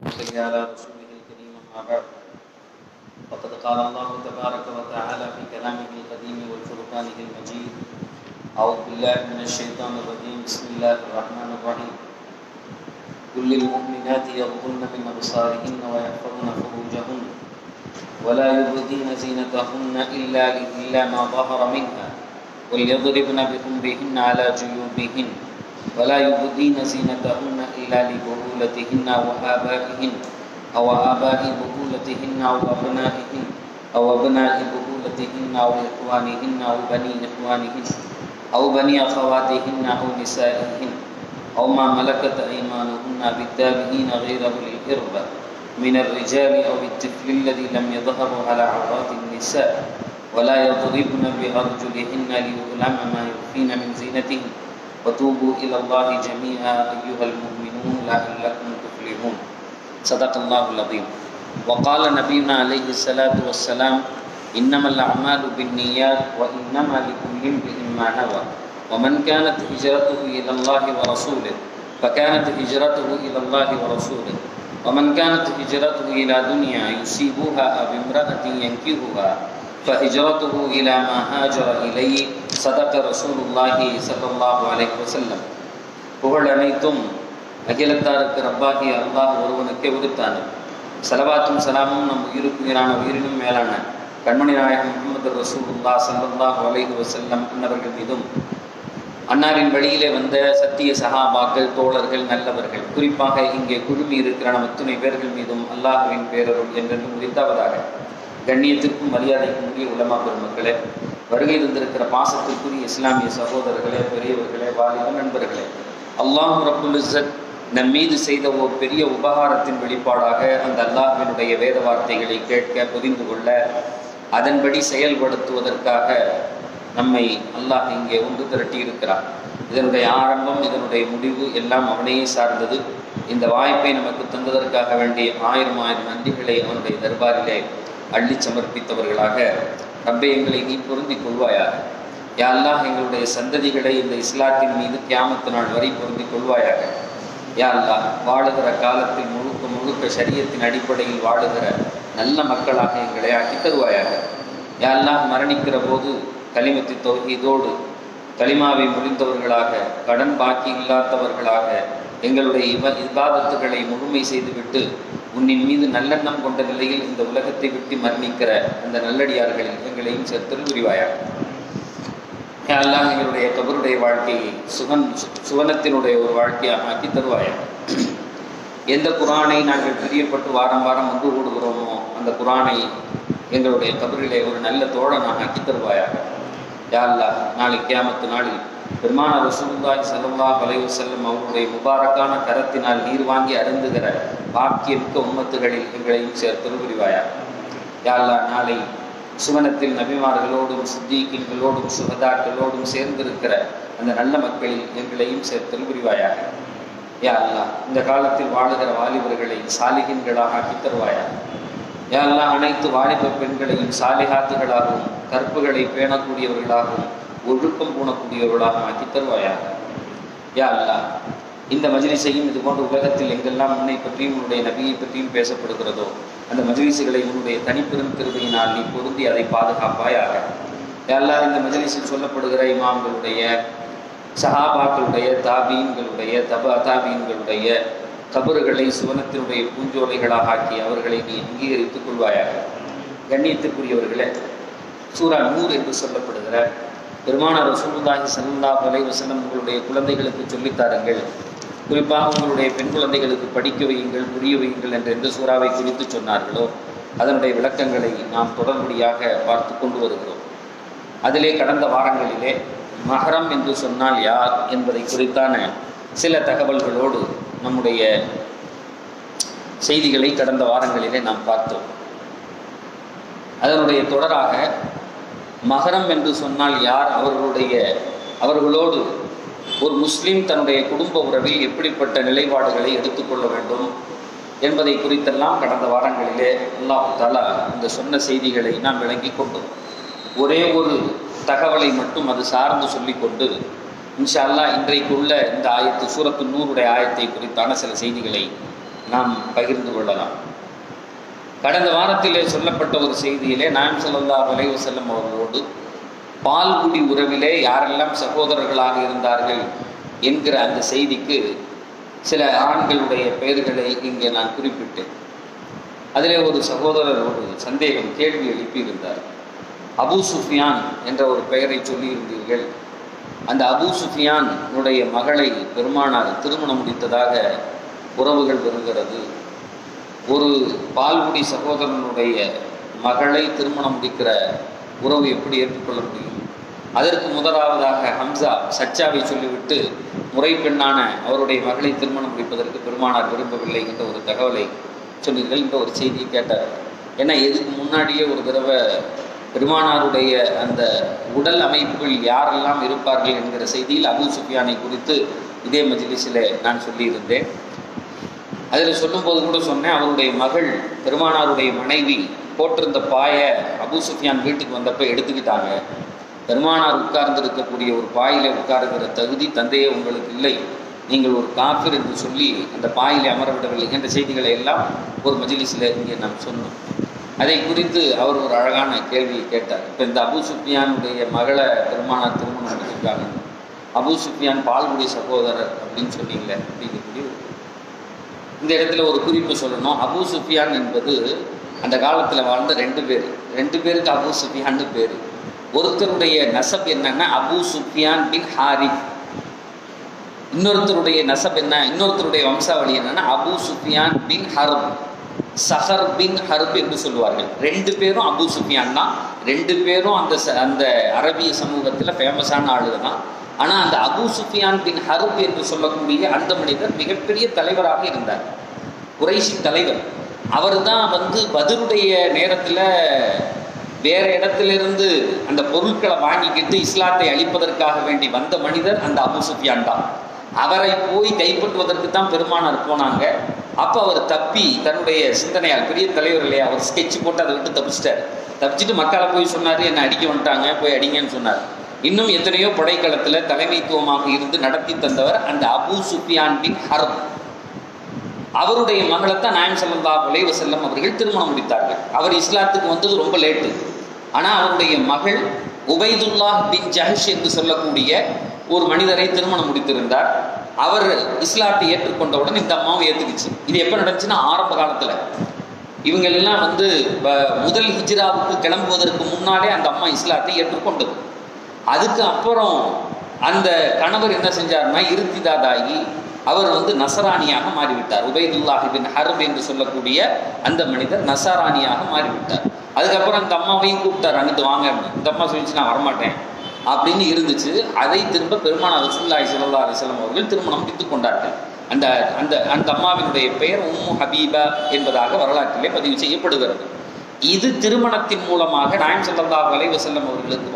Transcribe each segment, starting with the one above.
صل على رسوله الكريم أما بعد فقد قال الله تبارك وتعالى في كلامه القديم والفرقانه المجيد أعوذ بالله من الشيطان الرجيم بسم الله الرحمن الرحيم قل للمؤمنات يغضن من أبصارهن ويحفظن فروجهن ولا يبدين زينتهن إلا ما ظهر منها وليضربن بخمرهن على جيوبهن ولا يبدين زينتهن إلا لبعولتهن وآبائهن أو آباء بعولتهن أو أبنائهن أو أبناء بعولتهن أو إخوانهن أو بني إخوانهن أو بني أخواتهن أو نسائهن أو ما ملكت أيمانهن بالتابعين غير أولي الإربة من الرجال أو الطفل الذي لم يظهروا على عورات النساء ولا يضربن بأرجلهن ليعلم ما يخفين من زينتهن وتوبوا إلى الله جميعا أيها المؤمنون لعلكم تفلحون صدق الله العظيم. وقال نبينا عليه الصلاة والسلام إنما الأعمال بالنيات وإنما لكل امرئ ما نوى ومن كانت هجرته إلى الله ورسوله فكانت هجرته إلى الله ورسوله ومن كانت هجرته إلى دنيا يصيبها أو امرأة ينكحها فهجرته إلى ما هاجر إليه صدق رسول الله صلى الله عليه وسلم. புகழ் அனைத்தும் அகிலத்தாருக்கு ரப்பாகி அல்லாஹ் ஒருவனுக்கே உரித்தானது. ஸலவாத்தும் சலாமும் நம் உயிருக்குயிரான உயிரினும் மேலான கண்மணி நாயகம் முஹம்மது ரசூலுல்லாஹ் ஸல்லல்லாஹு அலைஹி வஸல்லம் அன்னவர்கள் மீதும் அன்னாரின் வழியிலே வந்த சத்திய சஹாபாக்கள் தோழர்கள் நல்லவர்கள் குறிப்பாக இங்கே குழுமி இருக்கிற நம் அத்துணை பேர்கள் மீதும் அல்லாஹுவின் பேரருள் என்றென்றும் உரித்தாவதாக. கண்ணியத்திற்கும் மரியாதைக்கும் உரிய உலமா பெருமக்களே, வருகை தந்திருக்கிற பாசத்திற்குரிய இஸ்லாமிய சகோதரர்களே, பெரியவர்களே, வாலிப நண்பர்களே, அல்லாஹ் ரப்புல் இஸ்ஸத் நம் மீது செய்த ஒரு பெரிய உபகாரத்தின் வெளிப்பாடாக அந்த அல்லாஹ்வினுடைய வேத வார்த்தைகளை கேட்க புரிந்து கொள்ள அதன்படி செயல்படுத்துவதற்காக நம்மை அல்லாஹ் இங்கே ஒன்று திரட்டி இருக்கிறார். இதனுடைய ஆரம்பம் இதனுடைய முடிவு எல்லாம் அவனையே சார்ந்தது. இந்த வாய்ப்பை நமக்கு தந்ததற்காக வேண்டிய ஆயிரம் நன்றிகளை அவனுடைய தர்பாரிலே அள்ளி சமர்ப்பித்தவர்களாக ரப்பே எங்களை நீ பொருந்தி கொள்வாயாக. யா அல்லாஹ் எங்களுடைய சந்ததிகளை இந்த இஸ்லாத்தின் மீது கியாமத்து நாள் வரை பொருந்தி கொள்வாயாக. யா அல்லாஹ் வாழுகிற காலத்தில் முழுக்க ஷரியத்தின் அடிப்படையில் வாழுகிற நல்ல மக்களாக எங்களை ஆக்கி தருவாயாக. யா அல்லாஹ் மரணிக்கிற போது கலிமத்து தௌஹீதோடு கலிமாவை முடிந்தவர்களாக கடன் பாக்கி இல்லாதவர்களாக எங்களுடைய இபாதத்துகளை முழுமை செய்துவிட்டு உன்னின் மீது நல்லெண்ணம் கொண்ட நிலையில் இந்த உலகத்தை விட்டு மரணிக்கிற அந்த நல்லடியார்களில் எங்களையும் சேர்த்தல் புரிவாயாக. யா அல்லாஹ் எங்களுடைய கபருடைய வாழ்க்கையை சுவனத்தினுடைய ஒரு வாழ்க்கையாக ஆக்கி தருவாயாக. எந்த குரானை நாங்கள் பிரியப்பட்டு வாரம் வாரம் ஒன்று கூடுகிறோமோ அந்த குரானை எங்களுடைய கபரிலே ஒரு நல்ல தோழனாக ஆக்கி தருவாயாக. யா அல்லாஹ் நாளை கியாமத்து நாளில் பெருமானார் ரசூலுல்லாஹி ஸல்லல்லாஹு அலைஹி வஸல்லம் அவருடைய முபாரக்கான கரத்தினால் நீர் வாங்கி அருந்துகிற பாக்கியமிக்க உம்மத்துகளில் எங்களையும் சேர்த்தல் புரிவாயாக. யா அல்லாஹ் நாளை சுவனத்தில் நபிமார்களோடும் சித்தீக்கீன்களோடும் சுஹதாக்களோடும் சேர்ந்திருக்கிற அந்த நல்ல மக்களில் எங்களையும் சேர்த்தல் புரிவாயாக. யா அல்லாஹ் இந்த காலத்தில் வாழுகிற வாலிபர்களை சாலிகின்களாக ஆக்கி தருவாயாக. யா அல்லாஹ் அனைத்து வாலிப பெண்களையும் சாலிஹாத்துகளாகவும் கற்புகளை பேணக்கூடியவர்களாகவும் ஒழுக்கம் பூணக்கூடியவர்களாகவும் ஆக்கி தருவாயாக. யா அல்லாஹ் இந்த மஜ்லிஸையும் இது போன்ற உலகத்தில் எங்கெல்லாம் உன்னை பற்றியும் உன்னுடைய நபியை பற்றியும் பேசப்படுகிறதோ அந்த மஜ்லிஸுகளை உன்னுடைய தனிப்பெரும் கிருபையினால் நீ பொருந்தி அதை பாதுகாப்பாயாக. யா அல்லாஹ் இந்த மஜ்லிஸில் சொல்லப்படுகிற இமாம்களுடைய சஹாபாக்களுடைய தாபீன்களுடைய தாபீன்களுடைய கபறுகளை சுவனத்தினுடைய பூஞ்சோலைகளாக ஆக்கி அவர்களை நீ அங்கீகரித்துக் கொள்வாயாக. கண்ணியத்திற்குரியவர்களே, சூரா நூர் என்று சொல்லப்படுகிற பெருமானார் ரசூலுல்லாஹி ஸல்லல்லாஹு அலைஹி வஸல்லம் உங்களுடைய குழந்தைகளுக்கு சொல்லித்தாருங்கள், குறிப்பாக உங்களுடைய பெண் குழந்தைகளுக்கு படிக்க வையுங்கள், புரிய வையுங்கள் என்று எந்த சூறாவை குறித்து சொன்னார்களோ அதனுடைய விளக்கங்களை நாம் தொடர்படியாக பார்த்து கொண்டு வருகிறோம். அதிலே கடந்த வாரங்களிலே மஹரம் என்று சொன்னால் யார் என்பதை குறித்தான சில தகவல்களோடு நம்முடைய செய்திகளை கடந்த வாரங்களிலே நாம் பார்த்தோம். அதனுடைய தொடராக மஹரம் என்று சொன்னால் யார், அவர்களோடு ஒரு முஸ்லீம் தன்னுடைய குடும்ப உறவில் எப்படிப்பட்ட நிலைப்பாடுகளை எடுத்துக்கொள்ள வேண்டும் என்பதை குறித்தெல்லாம் கடந்த வாரங்களிலே அல்லாஹ் தஆலா இந்த சொன்ன செய்திகளை நாம் விளங்கி கொண்டோம். ஒரே ஒரு தகவலை மட்டும் அது சார்ந்து சொல்லிக்கொண்டு இன்ஷா அல்லாஹ் இன்றைக்குள்ள இந்த ஆயத்து சூரத்து நூருடைய ஆயத்தை குறித்தான சில செய்திகளை நாம் பகிர்ந்து கொள்ளலாம். கடந்த வாரத்திலே சொல்லப்பட்ட ஒரு செய்தியிலே நாயகம் ஸல்லல்லாஹு அலைஹி வஸல்லம் அவர்களோடு பால்குடி உறவிலே யாரெல்லாம் சகோதரர்களாக இருந்தார்கள் என்கிற அந்த செய்திக்கு சில ஆண்களுடைய பெயர்களை இங்கே நான் குறிப்பிட்டேன். அதிலே ஒரு சகோதரர் ஒரு சந்தேகம் கேள்வி எழுப்பியிருந்தார். அபூ சுஃபியான் என்ற ஒரு பெயரை சொல்லியிருந்தீர்கள். அந்த அபூ சுஃபியானுடைய மகளை பெருமானார் திருமணம் முடித்ததாக உறவுகள் வருகிறது. ஒரு பால்குடி சகோதரனுடைய மகளை திருமணம் முடிக்கிற உறவு எப்படி ஏற்றுக்கொள்ள முடியும்? அதற்கு முதலாவதாக ஹம்சா சச்சாவை சொல்லிவிட்டு முறை பெண்ணான அவருடைய மகளை திருமணம் முடிப்பதற்கு பெருமானார் விரும்பவில்லை என்ற ஒரு தகவலை சொன்னீர்கள் என்ற ஒரு செய்தியை கேட்டார். ஏன்னா இதுக்கு முன்னாடியே ஒரு தடவை பெருமானாருடைய அந்த உடல் அமைப்பில் யாரெல்லாம் இருப்பார்கள் என்கிற செய்தியில் அபூ சுஃபியானை குறித்து இதே மஜ்லிஸில் நான் சொல்லியிருந்தேன். அதில் சொல்லும்போது கூட சொன்னேன், அவருடைய மகள் பெருமானாருடைய மனைவி போட்டிருந்த பாயை அபூ சுஃபியான் வீட்டுக்கு வந்தப்போ எடுத்துக்கிட்டாங்க. பெருமானார் உட்கார்ந்திருக்கக்கூடிய ஒரு பாயிலே உட்காருகிற தகுதி தந்தையே உங்களுக்கு இல்லை, நீங்கள் ஒரு காஃபிர் என்று சொல்லி அந்த பாயிலே அமர விடவில்லை என்ற செய்திகளை எல்லாம் ஒரு மஜ்லிஸில் இங்கே நாம் சொன்னோம். அதை குறித்து அவர் ஒரு அழகான கேள்வியை கேட்டார். இப்போ இந்த அபூ சுஃபியானுடைய மகளை பெருமானார் திருமணம் நடத்திருக்காங்க, அபூ சுஃபியான் பால்குடி சகோதரர் அப்படின்னு சொன்னீங்களே அப்படிங்கக்கூடிய இந்த இடத்துல ஒரு குறிப்பு சொல்லணும். அபூ சுஃபியான் என்பது அந்த காலத்தில் வாழ்ந்த ரெண்டு பேருக்கு அபூ சுஃபியான்னு பேர். ஒருத்தருடைய நசப் என்னன்னா அபூ சுஃபியான் பின் ஹாரித், இன்னொருத்தருடைய நசப் என்ன, இன்னொருத்தருடைய வம்சாவளி என்னன்னா அபூ சுஃபியான் பின் ஹர்ப், சஹர் பின் ஹர்ப் என்று சொல்லுவார்கள். ரெண்டு பேரும் அபூ சுஃபியான் தான். ரெண்டு பேரும் அந்த அரபிய சமூகத்தில் ஃபேமஸான ஆளுக தான். ஆனால் அந்த அபூ சுஃபியான் பின் ஹர்ப் என்று சொல்லக்கூடிய அந்த மனிதர் மிகப்பெரிய தலைவராக இருந்தார், குறைஷி தலைவர். அவர் தான் பத்ருடைய நேரத்தில் வேற இடத்திலிருந்து அந்த பொருட்களை வாங்கிக்கிட்டு இஸ்லாத்தை அழிப்பதற்காக வேண்டி வந்த மனிதர் அந்த அபூ சுஃபியான் தான். அவரை போய் கைப்பற்றுவதற்கு தான் பெருமானார் போனாங்க. அப்போ அவர் தப்பி தன்னுடைய சிந்தனையால், பெரிய தலைவர் இல்லையா, அவர் ஸ்கெட்ச் போட்டு அதை விட்டு தப்பிச்சுட்டு மக்களை போய் சொன்னார், என்னை அடிக்க வந்துட்டாங்க, போய் அடிங்கன்னு சொன்னார். இன்னும் எத்தனையோ படைக்களத்தில் தலைமைத்துவமாக இருந்து நடத்தி தந்தவர் அந்த அபூ சுஃபியான் பின் ஹர்ப். அவருடைய மகளைத்தான் நாயகம் ஸல்லல்லாஹு அலைஹி வஸல்லம் அவர்கள் திருமணம் முடித்தார்கள். அவர் இஸ்லாத்துக்கு வந்தது ரொம்ப லேட்டு. ஆனால் அவருடைய மகள் உபைதுல்லாஹ் பின் ஜஹஷ் என்று சொல்லக்கூடிய ஒரு மனிதரை திருமணம் முடித்திருந்தார். அவர் இஸ்லாத்தை ஏற்றுக்கொண்டவுடன் இந்த அம்மாவும் ஏற்றுக்குச்சு. இது எப்போ நடந்துச்சுன்னா ஆரம்ப காலத்தில் இவங்கெல்லாம் முதல் ஹிஜ்ராவுக்கு கிளம்புவதற்கு முன்னாலே அந்த அம்மா இஸ்லாத்தை ஏற்றுக்கொண்டது. அதுக்கு அப்புறம் அந்த கணவர் என்ன செஞ்சார்னா இருத்திதாதாகி அவர் நசராணியாக மாறிவிட்டார். உபைதுல்லாஹ் பின் ஹர்ப் என்று சொல்லக்கூடிய அந்த மனிதர் நசராணியாக மாறிவிட்டார். அதுக்கப்புறம் அந்த அம்மாவையும் கூப்பிட்டார், அங்கிட்டு வாங்க. இந்த அம்மா சொல்லிச்சு நான் வரமாட்டேன் அப்படின்னு இருந்துச்சு. அதை திரும்ப பெருமானார் ரசூலுல்லாஹி ஸல்லல்லாஹு அலைஹி வஸல்லம் அவர்கள் திருமணம் முடித்து கொண்டார்கள். அந்த அந்த அந்த அம்மாவினுடைய பெயர் உம்மு ஹபீபா என்பதாக வரலாற்றிலே பதிவு செய்யப்படுகிறது. இது திருமணத்தின் மூலமாக நாயகம் ஸல்லல்லாஹு அலைஹி வஸல்லம் அவர்களுக்கு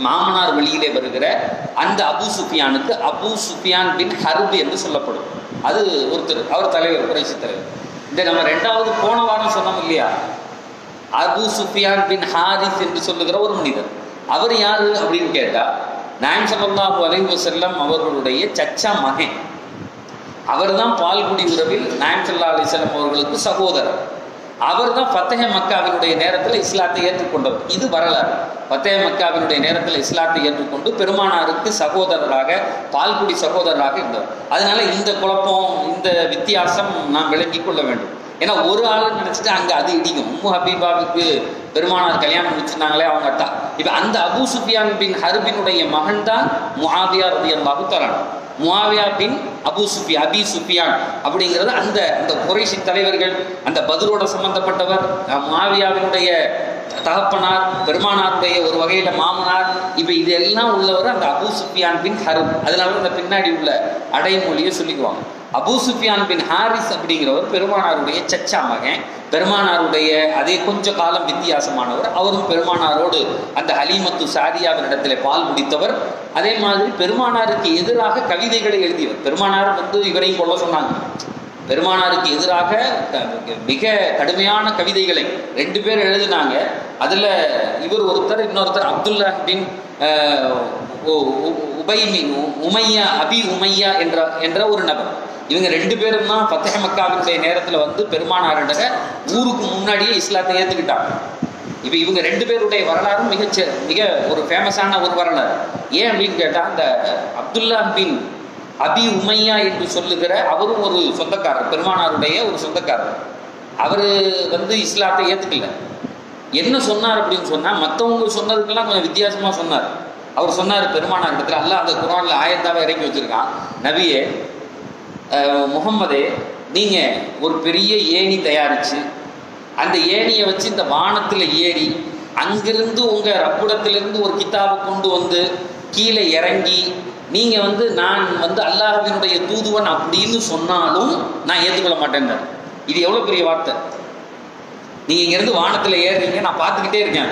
மாமனார் வழியிலே வருகிற அந்த அபூ சுஃபியானுக்கு அபூ சுஃபியான் பின் ஹர்ப் என்று சொல்லப்படும். அது ஒருத்தர், அவர் தலைவர், குறைஷி தலைவர். இந்த நம்ம ரெண்டாவது போன வாரம் சொன்னோம் இல்லையா, அபூ சுஃபியான் பின் ஹாரிஸ் என்று சொல்லுகிற ஒரு மனிதர். அவர் யாரு அப்படின்னு கேட்டா நாயகம் ஸல்லல்லாஹு அலைஹி வஸல்லம் அவர்களுடைய சச்சா மகன். அவர் தான் பால்குடி உறவில் நாயகம் ஸல்லல்லாஹு அலைஹி வஸல்லம் அவர்களுக்கு சகோதரர். அவர் தான் ஃபத்தஹ் மக்காவினுடைய நேரத்தில் இஸ்லாத்தை ஏற்றுக்கொண்டவர். இது வரலாறு. ஃபத்தஹ் மக்காவினுடைய நேரத்தில் இஸ்லாத்தை ஏற்றுக்கொண்டு பெருமானாருக்கு சகோதரராக, பால்குடி சகோதரராக இருந்தவர். அதனால இந்த குழப்பம், இந்த வித்தியாசம் நாம் விளங்கி கொள்ள வேண்டும். ஏன்னா ஒரு ஆள் நினைச்சிட்டு அங்கே அது இடிக்கும். உம்மு ஹபீபாவுக்கு பெருமானார் கல்யாணம் முடிச்சிருந்தாங்களே அவங்க அட்டா. இப்போ அந்த அபூ சுஃபியான் பின் ஹர்பினுடைய மகன் தான் முஆவியா ரலியல்லாஹு தஆலா. முஆவியா பின் அபி சுஃபியான் அப்படிங்கிறது அந்த அந்த குறைஷி தலைவர்கள், அந்த பத்ரோட சம்பந்தப்பட்டவர், முஆவியாவினுடைய தகப்பனார், பெருமானாருடைய ஒரு வகையில் மாமனார். இப்போ இதெல்லாம் உள்ளவர் அந்த அபூ சுஃபியான் பின் ஹர்ப். அதனால அந்த பின்னாடி உள்ள அடைமொழியை சொல்லிக்குவாங்க. அபூ சுஃபியான் பின் ஹாரிஸ் அப்படிங்கிறவர் பெருமானாருடைய சச்சா மகன். பெருமானாருடைய அதே கொஞ்ச காலம் வித்தியாசமானவர். அவரும் பெருமானாரோடு அந்த ஹலீமத்து சாதியாவினிடத்தில் பால் குடித்தவர். அதே மாதிரி பெருமானாருக்கு எதிராக கவிதைகளை எழுதியவர். பெருமானார் இவரையும் கொள்ள சொன்னாங்க. பெருமானாருக்கு எதிராக மிக கடுமையான கவிதைகளை 2 பேர் எழுதினாங்க. அதில் இவர் ஒருத்தர், இன்னொருத்தர் அப்துல்லா பின் உமையா, அபி உமையா என்ற ஒரு நபர். இவங்க 2 பேரும் தான் ஃபத்ஹ் மக்காவினுடைய நேரத்தில் வந்து பெருமானாரிட ஊருக்கு முன்னாடியே இஸ்லாத்தை ஏற்றுக்கிட்டாங்க. இப்போ இவங்க 2 பேருடைய வரலாறும் மிக ஒரு ஃபேமஸான ஒரு வரலாறு. ஏன் அப்படின்னு கேட்டால், அந்த அப்துல்லா பின் அபி உமையா என்று சொல்லுகிற அவரும் ஒரு சொந்தக்காரர், பெருமானாருடைய ஒரு சொந்தக்காரர். அவர் வந்து இஸ்லாத்தை ஏற்றுக்கல. என்ன சொன்னார் அப்படின்னு சொன்னால், மற்றவங்க சொன்னதுக்கெல்லாம் கொஞ்சம் வித்தியாசமாக சொன்னார். அவர் சொன்னார் பெருமானார் இடத்துல, அல்லாஹ் அந்த குர்ஆனில் ஆயத்தாவை இறக்கி வச்சிருக்கான், நபியே முகம்மதே, நீங்கள் ஒரு பெரிய ஏணி தயாரித்து அந்த ஏணியை வச்சு இந்த வானத்தில் ஏறி அங்கிருந்து உங்கள் ரப்புடத்திலிருந்து ஒரு கிதாபை கொண்டு வந்து கீழே இறங்கி நீங்கள் வந்து நான் வந்து அல்லாஹ்வினுடைய தூதுவன் அப்படின்னு சொன்னாலும் நான் ஏற்றுக்கொள்ள மாட்டேன். இது எவ்வளோ பெரிய வார்த்தை! நீங்கள் இங்கேருந்து வானத்தில் ஏறுறீங்க, நான் பார்த்துக்கிட்டே இருக்கேன்.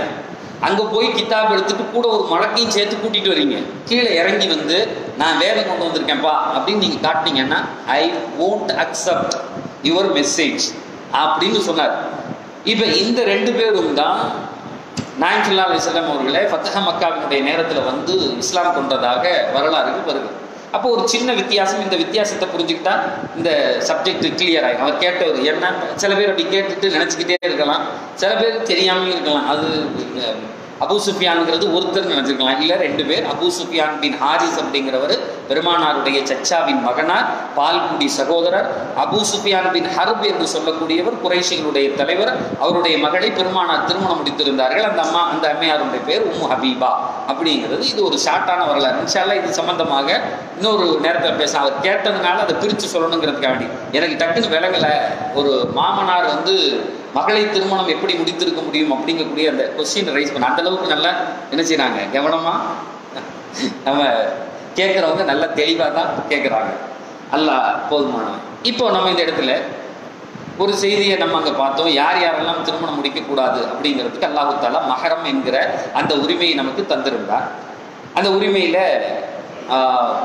அங்கே போய் கிதாப் எடுத்துட்டு கூட ஒரு மலக்கையும் சேர்த்து கூட்டிகிட்டு வரீங்க, கீழே இறங்கி வந்து நான் வேதம் கொண்டு வந்திருக்கேன்ப்பா அப்படின்னு நீங்கள் காட்டினீங்கன்னா ஐ won't accept your message அப்படின்னு சொன்னார். இப்போ இந்த 2 பேரும் தான் நாயகம் ஸல்லல்லாஹு அலைஹி வஸல்லம் அவர்களே ஃபத்ஹ் மக்காவினுடைய நேரத்தில் வந்து இஸ்லாம் கொண்டதாக வரலாறுக்கு வருது. அப்போ ஒரு சின்ன வித்தியாசம், இந்த வித்தியாசத்தை புரிஞ்சுக்கிட்டா இந்த சப்ஜெக்ட் கிளியர் ஆகும். அவர் கேட்டவர் என்ன, சில பேர் அப்படி கேட்டுட்டு நினச்சிக்கிட்டே இருக்கலாம், சில பேர் தெரியாமல் இருக்கலாம். அது அபூ சுஃபியான்ங்கிறது ஒருத்தர் நினைச்சிருக்கலாம், இல்லை 2 பேர். அபூ சுஃபியான் பின் ஹாரிஸ் அப்படிங்கிறவர் பெருமானாருடைய சச்சாவின் மகனார், பால்குடி சகோதரர். அபூ சுஃபியான் பின் ஹர்ப் என்று சொல்லக்கூடியவர் குறைஷிகளுடைய தலைவர். அவருடைய மகளை பெருமானார் திருமணம் முடித்திருந்தார்கள். அந்த அம்மையாருடைய பேர் உம்மு ஹபீபா அப்படிங்கிறது. இது ஒரு ஷார்ட்டான வரலாறு. இன்ஷா அல்லாஹ் இது சம்பந்தமாக இன்னொரு நேரத்தில் பேச, அவர் கேட்டதுனால அதை பிரித்து சொல்லணுங்கிறதுக்காண்டி. எனக்கு டக்குன்னு விலங்கலை, ஒரு மாமனார் வந்து மகளை திருமணம் எப்படி முடித்திருக்க முடியும் அப்படிங்கக்கூடிய அந்த கொஸ்டின் ரைஸ் பண்ண அந்த அளவுக்கு நல்லா என்ன செய்யறாங்க, கவனமா நம்ம கேட்குறவங்க நல்லா தெளிவாக தான் கேட்குறாங்க. அல்லாஹ் போதுமானவன். இப்போ நம்ம இந்த இடத்துல ஒரு செய்தியை நம்ம அங்கே பார்த்தோம், யார் யாரெல்லாம் திருமணம் முடிக்கக்கூடாது அப்படிங்கிறதுக்கு அல்லாஹ் தஆலா மஹரம் என்கிற அந்த உரிமையை நமக்கு தந்திருந்தார். அந்த உரிமையில்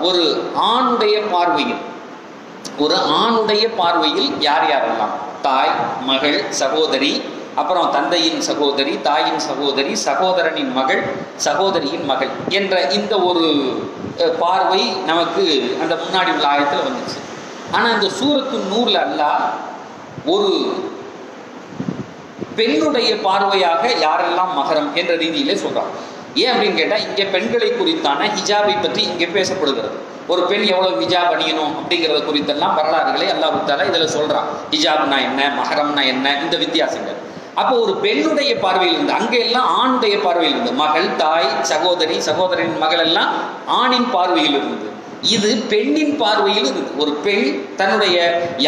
ஒரு ஆணுடைய பார்வையில் யார் யாரெல்லாம் தாய், மகள், சகோதரி, அப்புறம் தந்தையின் சகோதரி, தாயின் சகோதரி, சகோதரனின் மகள், சகோதரியின் மகள் என்ற இந்த ஒரு பார்வை நமக்கு அந்த முன்னாடி உள்ள ஆயத்தில் வந்துச்சு. ஆனால் இந்த சூரத்து நூர்ல அல்லாஹ் ஒரு பெண்ணுடைய பார்வையாக யாரெல்லாம் மஹரம் என்ற ரீதியிலே சொல்றாங்க. ஏன் அப்படின்னு கேட்டால், இங்கே பெண்களை குறித்தான ஹிஜாபை பற்றி இங்கே பேசப்படுகிறது. ஒரு பெண் எவ்வளவு ஹிஜாப் அணியணும் அப்படிங்கிறத குறித்தெல்லாம் வரலாறுகளை அல்லாஹ் தஆலா இதில் சொல்றான். ஹிஜாப்னா என்ன, மஹரம்னா என்ன, இந்த வித்தியாசங்கள். அப்போ ஒரு பெண்ணுடைய பார்வையில் இருந்து, அங்கே எல்லாம் ஆணுடைய பார்வையில் இருந்து, மகள், தாய், சகோதரி, சகோதரின் மகள் எல்லாம் ஆணின் பார்வையில் இருந்து. இது பெண்ணின் பார்வையில் இருந்து. ஒரு பெண் தன்னுடைய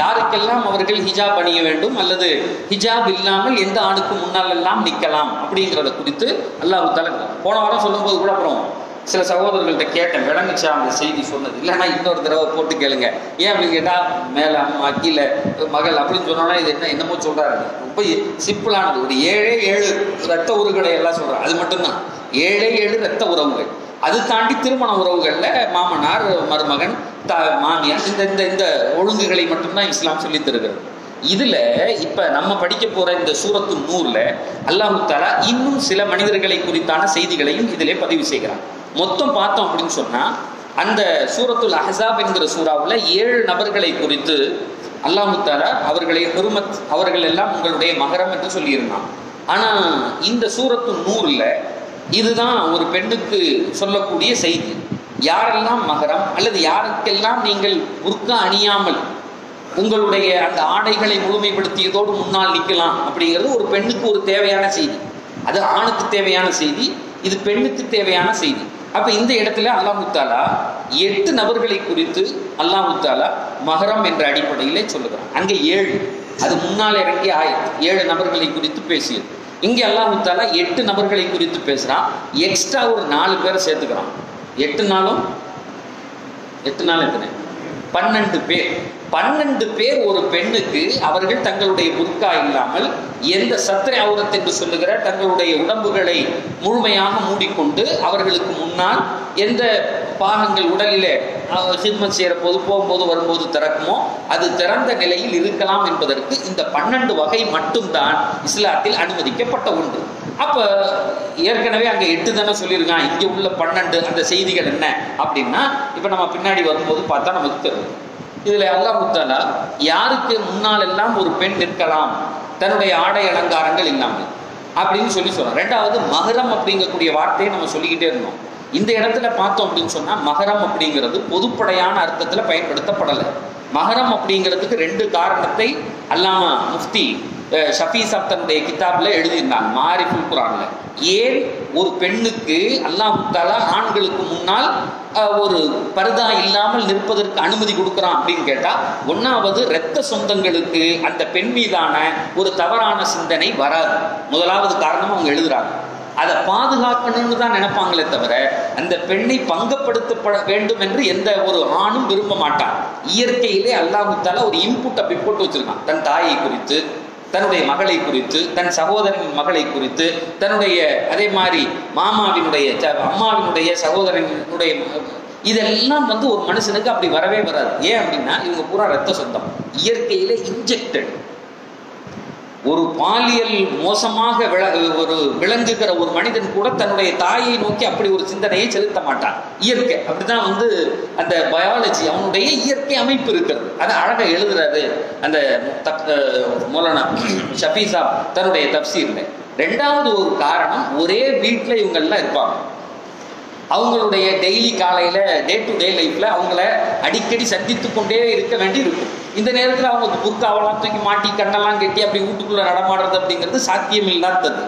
யாருக்கெல்லாம் அவர்கள் ஹிஜாப் அணிய வேண்டும் அல்லது ஹிஜாப் இல்லாமல் எந்த ஆணுக்கு முன்னால் எல்லாம் நிற்கலாம் அப்படிங்கிறத குறித்து அல்லாஹ் தஆலா போன வாரம் சொல்லும்போது கூட அப்புறம் சில சகோதரர்கள்ட்ட கேட்டேன், விளங்குச்சா அந்த செய்தி சொன்னது, இல்லைன்னா இன்னொரு தடவை போட்டு கேளுங்க. ஏன் அப்படின்னு கேட்டால், மேலே அம்மா கீழே மகள் அப்படின்னு சொன்னோன்னா இது என்னமோ சொல்கிறாரு. ரொம்ப சிம்பிளானது. ஒரு 7 ரத்த உறவுகளை எல்லாம் சொல்கிறார். அது மட்டும்தான் 7 ரத்த உறவுகள். அது தாண்டி திருமண உறவுகளில் மாமனார், மருமகன், மாமியார், இந்த இந்த ஒழுங்குகளை மட்டும்தான் இஸ்லாம் சொல்லி தருகிறது. இதில் இப்போ நம்ம படிக்க போகிற இந்த சூரத்து நூரில் அல்லாஹ் தஆலா இன்னும் சில மனிதர்களை குறித்தான செய்திகளையும் இதிலே பதிவு செய்கிறார். மொத்தம் பார்த்தோம் அப்படின்னு சொன்னால், அந்த சூரத்துல் அஹ்ஸாப் என்கிற சூறாவில் 7 நபர்களை குறித்து அல்லாஹ் தஆலா அவர்களை ஹுர்மத், அவர்கள் எல்லாம் உங்களுடைய மஹரம் என்று சொல்லியிருந்தான். ஆனால் இந்த சூரத்து நூரில் இதுதான் ஒரு பெண்ணுக்கு சொல்லக்கூடிய செய்தி. யாரெல்லாம் மஹரம் அல்லது யாருக்கெல்லாம் நீங்கள் புர்கா அணியாமல் உங்களுடைய அந்த ஆடைகளை முழுமைப்படுத்தியதோடு முன்னால் நிற்கலாம் அப்படிங்கிறது ஒரு பெண்ணுக்கு ஒரு தேவையான செய்தி. அது ஆணுக்கு தேவையான செய்தி, இது பெண்ணுக்கு தேவையான செய்தி. அப்போ இந்த இடத்துல அல்லாஹ் தஆலா 8 நபர்களை குறித்து அல்லாஹ் தஆலா மஹரம் என்ற அடிப்படையிலே சொல்லுகிறான். அங்கே 7, அது முன்னால் இறங்கிய ஆயத் 7 நபர்களை குறித்து பேசியது. இங்கே அல்லாஹ் தஆலா 8 நபர்களை குறித்து பேசுகிறான். எக்ஸ்ட்ரா ஒரு 4 பேரை சேர்த்துக்கிறான். 8 நாள் எத்தனை? 12 பேர். 12 பேர் ஒரு பெண்ணுக்கு அவர்கள் தங்களுடைய புர்கா இல்லாமல் எந்த சத்ர அவுரத் என்று சொல்லுகிற தங்களுடைய உடம்புகளை முழுமையாக மூடிக்கொண்டு அவர்களுக்கு முன்னால் எந்த பாகங்கள் உடலிலே ஹித்மத் செய்கிற போது, போகும்போது, வரும்போது திறக்குமோ அது திறந்த நிலையில் இருக்கலாம் என்பதற்கு இந்த 12 வகை மட்டும்தான் இஸ்லாத்தில் அனுமதிக்கப்பட்ட ஒன்று. அப்போ ஏற்கனவே அங்கே 8 தானே சொல்லியிருக்கான். இங்கே உள்ள 12 அந்த செய்திகள் என்ன அப்படின்னா, இப்போ நம்ம பின்னாடி வரும்போது பார்த்தா நமக்கு தெரியும். இதில் அல்லாஹ் தஆலா யாருக்கு முன்னால் எல்லாம் ஒரு பெண் நிற்கலாம் தன்னுடைய ஆடை அலங்காரங்கள் இல்லாமல் அப்படின்னு சொல்கிறான். ரெண்டாவது மஹரம் அப்படிங்கக்கூடிய வார்த்தையை நம்ம சொல்லிக்கிட்டே இருந்தோம். இந்த இடத்துல பார்த்தோம் அப்படின்னு சொன்னால் மஹரம் அப்படிங்கிறது பொதுப்படையான அர்த்தத்தில் பயன்படுத்தப்படலை. மஹரம் அப்படிங்கிறதுக்கு 2 காரணத்தை அல்லாமா முஃப்தி ஷஃபி சாப் தன்னுடைய கிதாபில் எழுதியிருந்தாங்க மாரிஃபுல் குர்ஆனில். ஏன் ஒரு பெண்ணுக்கு அல்லாஹ் தஆலா ஆண்களுக்கு முன்னால் ஒரு பர்தா இல்லாமல் நிற்பதற்கு அனுமதி கொடுக்குறான் அப்படின்னு கேட்டால், ஒன்றாவது இரத்த சொந்தங்களுக்கு அந்த பெண் மீதான ஒரு தவறான சிந்தனை வராது. முதலாவது காரணம் அவங்க எழுதுறாங்க. அதை பாதுகாக்கணும்னு தான் நினைப்பாங்களே தவிர அந்த பெண்ணை பங்கப்படுத்தப்பட வேண்டும் என்று எந்த ஒரு ஆணும் விரும்ப மாட்டான். இயற்கையிலே அல்லாஹ் தஆலா ஒரு இன்புட் அப்படி போட்டு வச்சிருக்கான். தன் தாயை குறித்து, தன்னுடைய மகளை குறித்து, தன் சகோதரனின் மகளை குறித்து, தன்னுடைய அதே மாதிரி மாமாவினுடைய அம்மாவினுடைய சகோதரனுடைய இதெல்லாம் ஒரு மனுஷனுக்கு அப்படி வரவே வராது. ஏன் அப்படின்னா இவங்க பூரா ரத்த சொந்தம், இயற்கையிலே இன்ஜெக்டட். ஒரு பாலியல் மோசமாக ஒரு விளங்குகிற ஒரு மனிதன் கூட தன்னுடைய தாயை நோக்கி அப்படி ஒரு சிந்தனையை செலுத்த மாட்டான். இயற்கை அப்படிதான் அந்த பயாலஜி அவனுடைய இயற்கை அமைப்பு இருக்கிறது. அதை அழகாக எழுதுறாரு அந்த மௌலானா ஷஃபி சாப் தன்னுடைய தப்சீர்ல. ரெண்டாவது ஒரு காரணம், ஒரே வீட்டில் இவங்கெல்லாம் இருப்பாங்க. அவங்களுடைய டெய்லி காலையில் டே டு டே லைஃப்பில் அவங்கள அடிக்கடி சந்தித்து கொண்டே இருக்க வேண்டி இருக்கும். இந்த நேரத்தில் அவங்க புர்காவெல்லாம் தூக்கி மாட்டி கண்ணெல்லாம் கட்டி அப்படி வீட்டுக்குள்ளே நடமாடுறது அப்படிங்கிறது சாத்தியமில்லாதது.